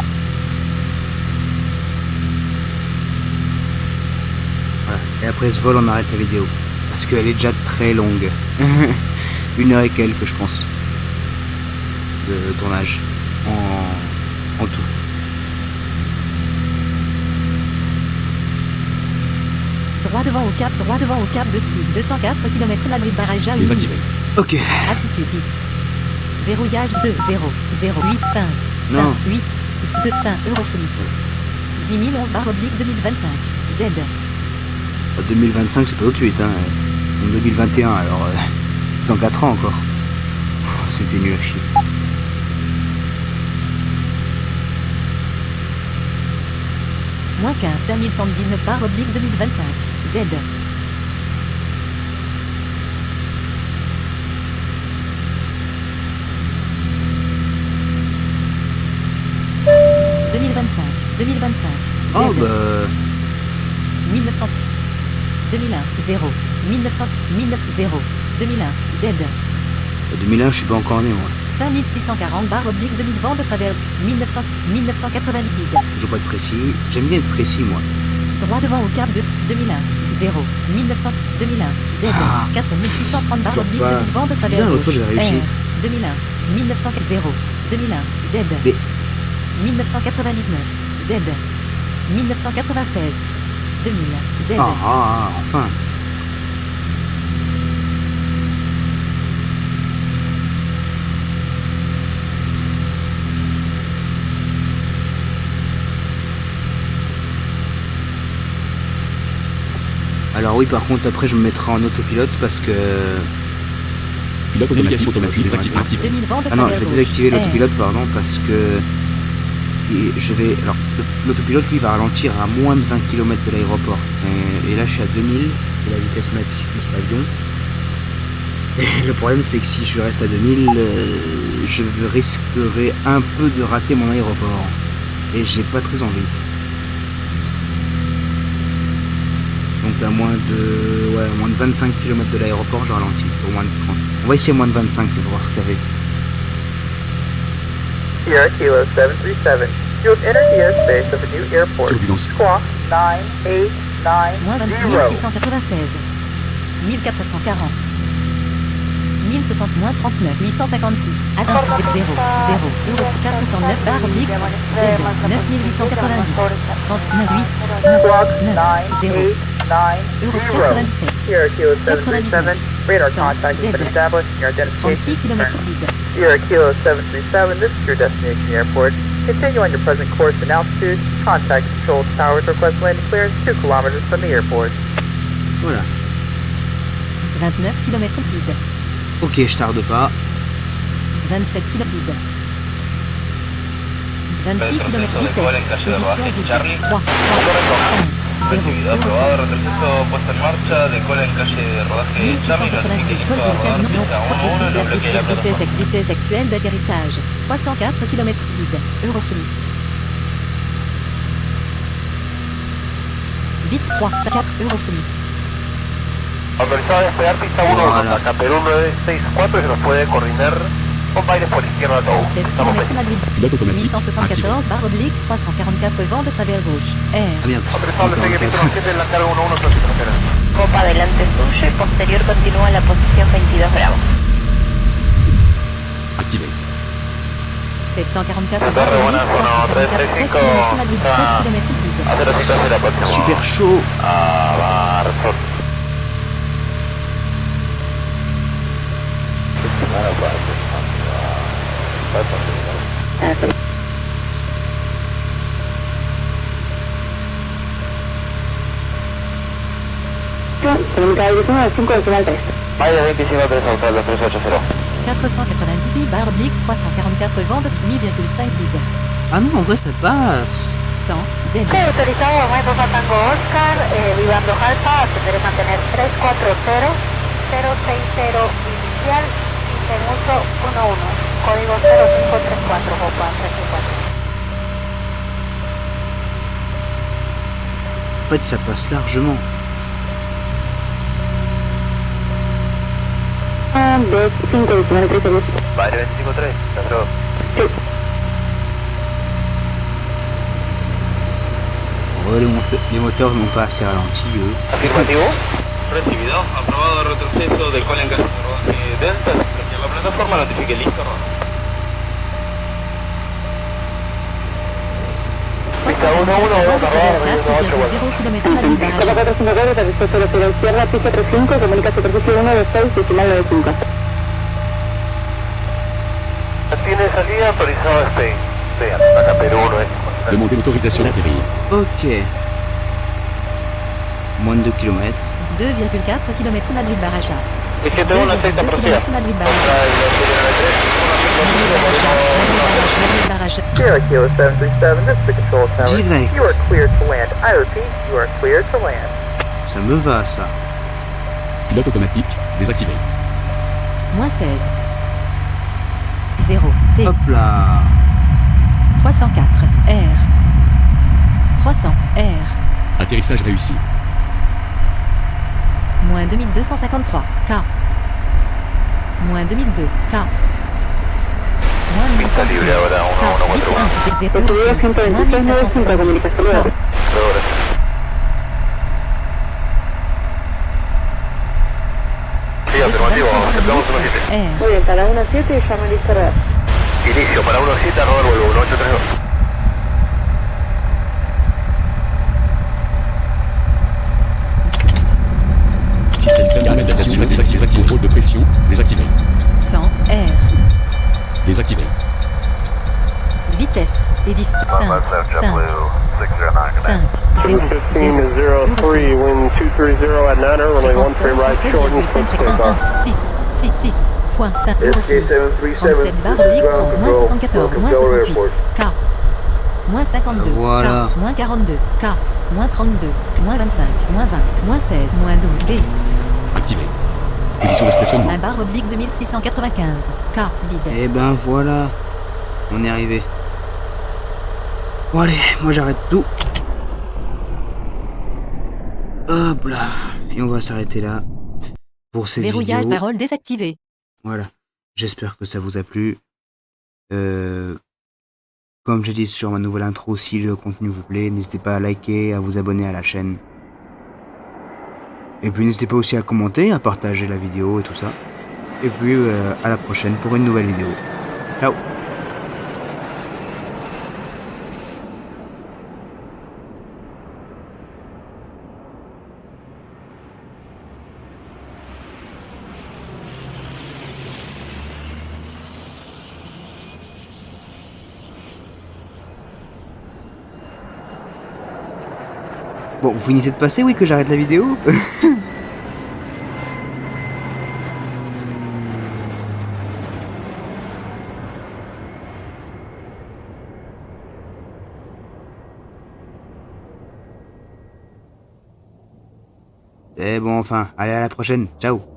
Voilà. Et après ce vol, on arrête la vidéo. Parce qu'elle est déjà très longue. 1 heure et quelques, je pense. De tournage. En tout. Droit devant au cap de speed 204 km Madrid barrage à 1 minute. Désactivé. Ok. Altitude. Verrouillage 2 0 0 8 5 Non. 5 8 2 5 Eurofly. 10 011 /2025 Z. 2025, c'est pas tout de suite. Hein. En 2021, alors... 104 ans encore. C'était nul à chier. Moins 15 5119 /2025 Z. « 2025 Z. Oh bah... 1900 2001 0 1900 1900 2001 Z. 2001, je suis pas encore né, moi. 5640 /2020 de travers 1990 vide. Je veux pas être précis. J'aime bien être précis, moi. Droit devant au cap de 2001 0 1900 2001 Z. Ah. 4630 Genre pas- /2020 de c'est travers bizarre, l'autre fois, gauche. j'ai réussi. R 2001 1900 0 2001 Z. Mais- 1999 Z. 1996 2000 Z. Enfin. Alors oui, par contre, après, je me mettrai en autopilote parce que... Pilote automatique désactivé. 2020 de Ah non, travers je vais gauche. désactiver R. l'autopilote, pardon, parce que... et je vais... Alors, l'autopilote, lui, va ralentir à moins de 20 km de l'aéroport. Et là, je suis à 2000, c'est la vitesse max de cet avion. Et le problème, c'est que si je reste à 2000, je risquerai un peu de rater mon aéroport. Et j'ai pas très envie. Donc à moins de 25 km de l'aéroport, je ralentis. Au moins de 30. On va essayer moins de 25 pour voir ce que ça fait. Sierra Kilo 737. You have entered the airspace of a new airport. Turbulence. Squawk 9890. Moins 26 696 1440 1060 moins 39 856 1 0 0 Euro 409 /Blix Z 9890 39 8 Squawk 9 0 Euro 97 Sierra Kilo 737. Radar contact has been established in your 36 identification. km vide. Sierra Kilo 737, this is your destination airport. Continue on your present course and altitude. Contact control towers. Request landing clearance 2 kilometers from the airport. Voilà. 29 km vide. Ok, je tarde pas. 27 km vide. 26 km vitesse. Position vide. 3 3 5 0 Aprobado, retroceso puesto en marcha, decola en calle de rodaje Charlie, 1690 vol directeur non vitesse actuelle d'atterrissage 304 km vide Eurofly vite 3 4 Eurofly Autorizado a despegar pista 1 Voilà. acá Perú 964 se nos puede coordinar con bailes por izquierda todo. 16 Estamos km Madrid Pilote automatique activé. 874 /344 vent de travers gauche R Ah merde, c'est autorizado despegue pista 44. 7 en la carga 11 clasificación. Copa adelante suyo y posterior continúa en la posición 22 Bravo. Activé. 744 Torre, buenas, bueno, 344 13 335, km Madrid 13 ah. km vide Hacer la cita de la próxima. Super chaud. A Barzón. Comunicado 5 decimal 3. Vaya 25 3 Autal 380. 498 /Blix 344 vent de 8,5 vide Ah non, en vrai, ça passe. 100 Z Autorizado a Maipo Tango Oscar, Vivando Alfa, atender mantener 340 060 inicial y segundo 11, código 0534, Copa 34. En fait, ça passe largement. De 5 decimal 3 segundos. Vale 25 3 Pedro. Oh, les moteurs n'ont pas assez ralenti, eux. Afirmativo. Recibido. Aprobado retroceso del cual en caso de Delta. Que la plataforma notifique listo. 0 km à la Copa 454, dispuesto a la izquierda, pista 35, comunica superficie 126, decimal 95. Tiene salida autorizado Spain. Vean, acá Perú 1 es. Demandez l'autorisation d'atterrir. Ok. Moins de 2 km. 2,4 km Madrid Baraja. 2 km Madrid Baraja. Madrid Baraja. Sierra Kilo 737, this is the control tower. Direct. You are cleared to land. I repeat, you are cleared to land. Ça me va, ça. Pilote automatique, désactivé. Moins 16. 0 T. Hop là. 304 R. 300 R. Atterrissage réussi. Moins 2253 K. Moins 2002 K. Moins 1106 K. 8 1 0 moins 1770 K. Sí, afirmativo, aceptamos 17. R. Muy bien, para 17 y llama listo radar. Inicio para 17, arroba el vuelo 1832. Système d'adaptation désactivé. Contrôle de pression, désactivé. 100 R. Désactivé. Vitesse et 10 5 5 5 0 0 03, wind 230 at 9, runway 13 right, short and switch takeoff. 6 6 6 point 5 SK737, 37 barre oblique 30 moins 74 moins 68 K moins 52 Voilà. K moins 42 K moins 32 moins 25 moins 20 moins 16 moins 12 B Activé. Position de stationnement. 1 barre oblique 2695 K vide. Et ben voilà. On est arrivé. Bon allez, moi j'arrête tout. Hop là. Et on va s'arrêter là. Pour cette Verrouillage vidéo. parole désactivé. Voilà. J'espère que ça vous a plu. Comme j'ai dit sur ma nouvelle intro, si le contenu vous plaît, n'hésitez pas à liker, à vous abonner à la chaîne. Et puis n'hésitez pas aussi à commenter, à partager la vidéo et tout ça. Et puis à la prochaine pour une nouvelle vidéo. Ciao. Bon, vous finissez de passer, oui, que j'arrête la vidéo. Et bon, enfin, allez à la prochaine. Ciao.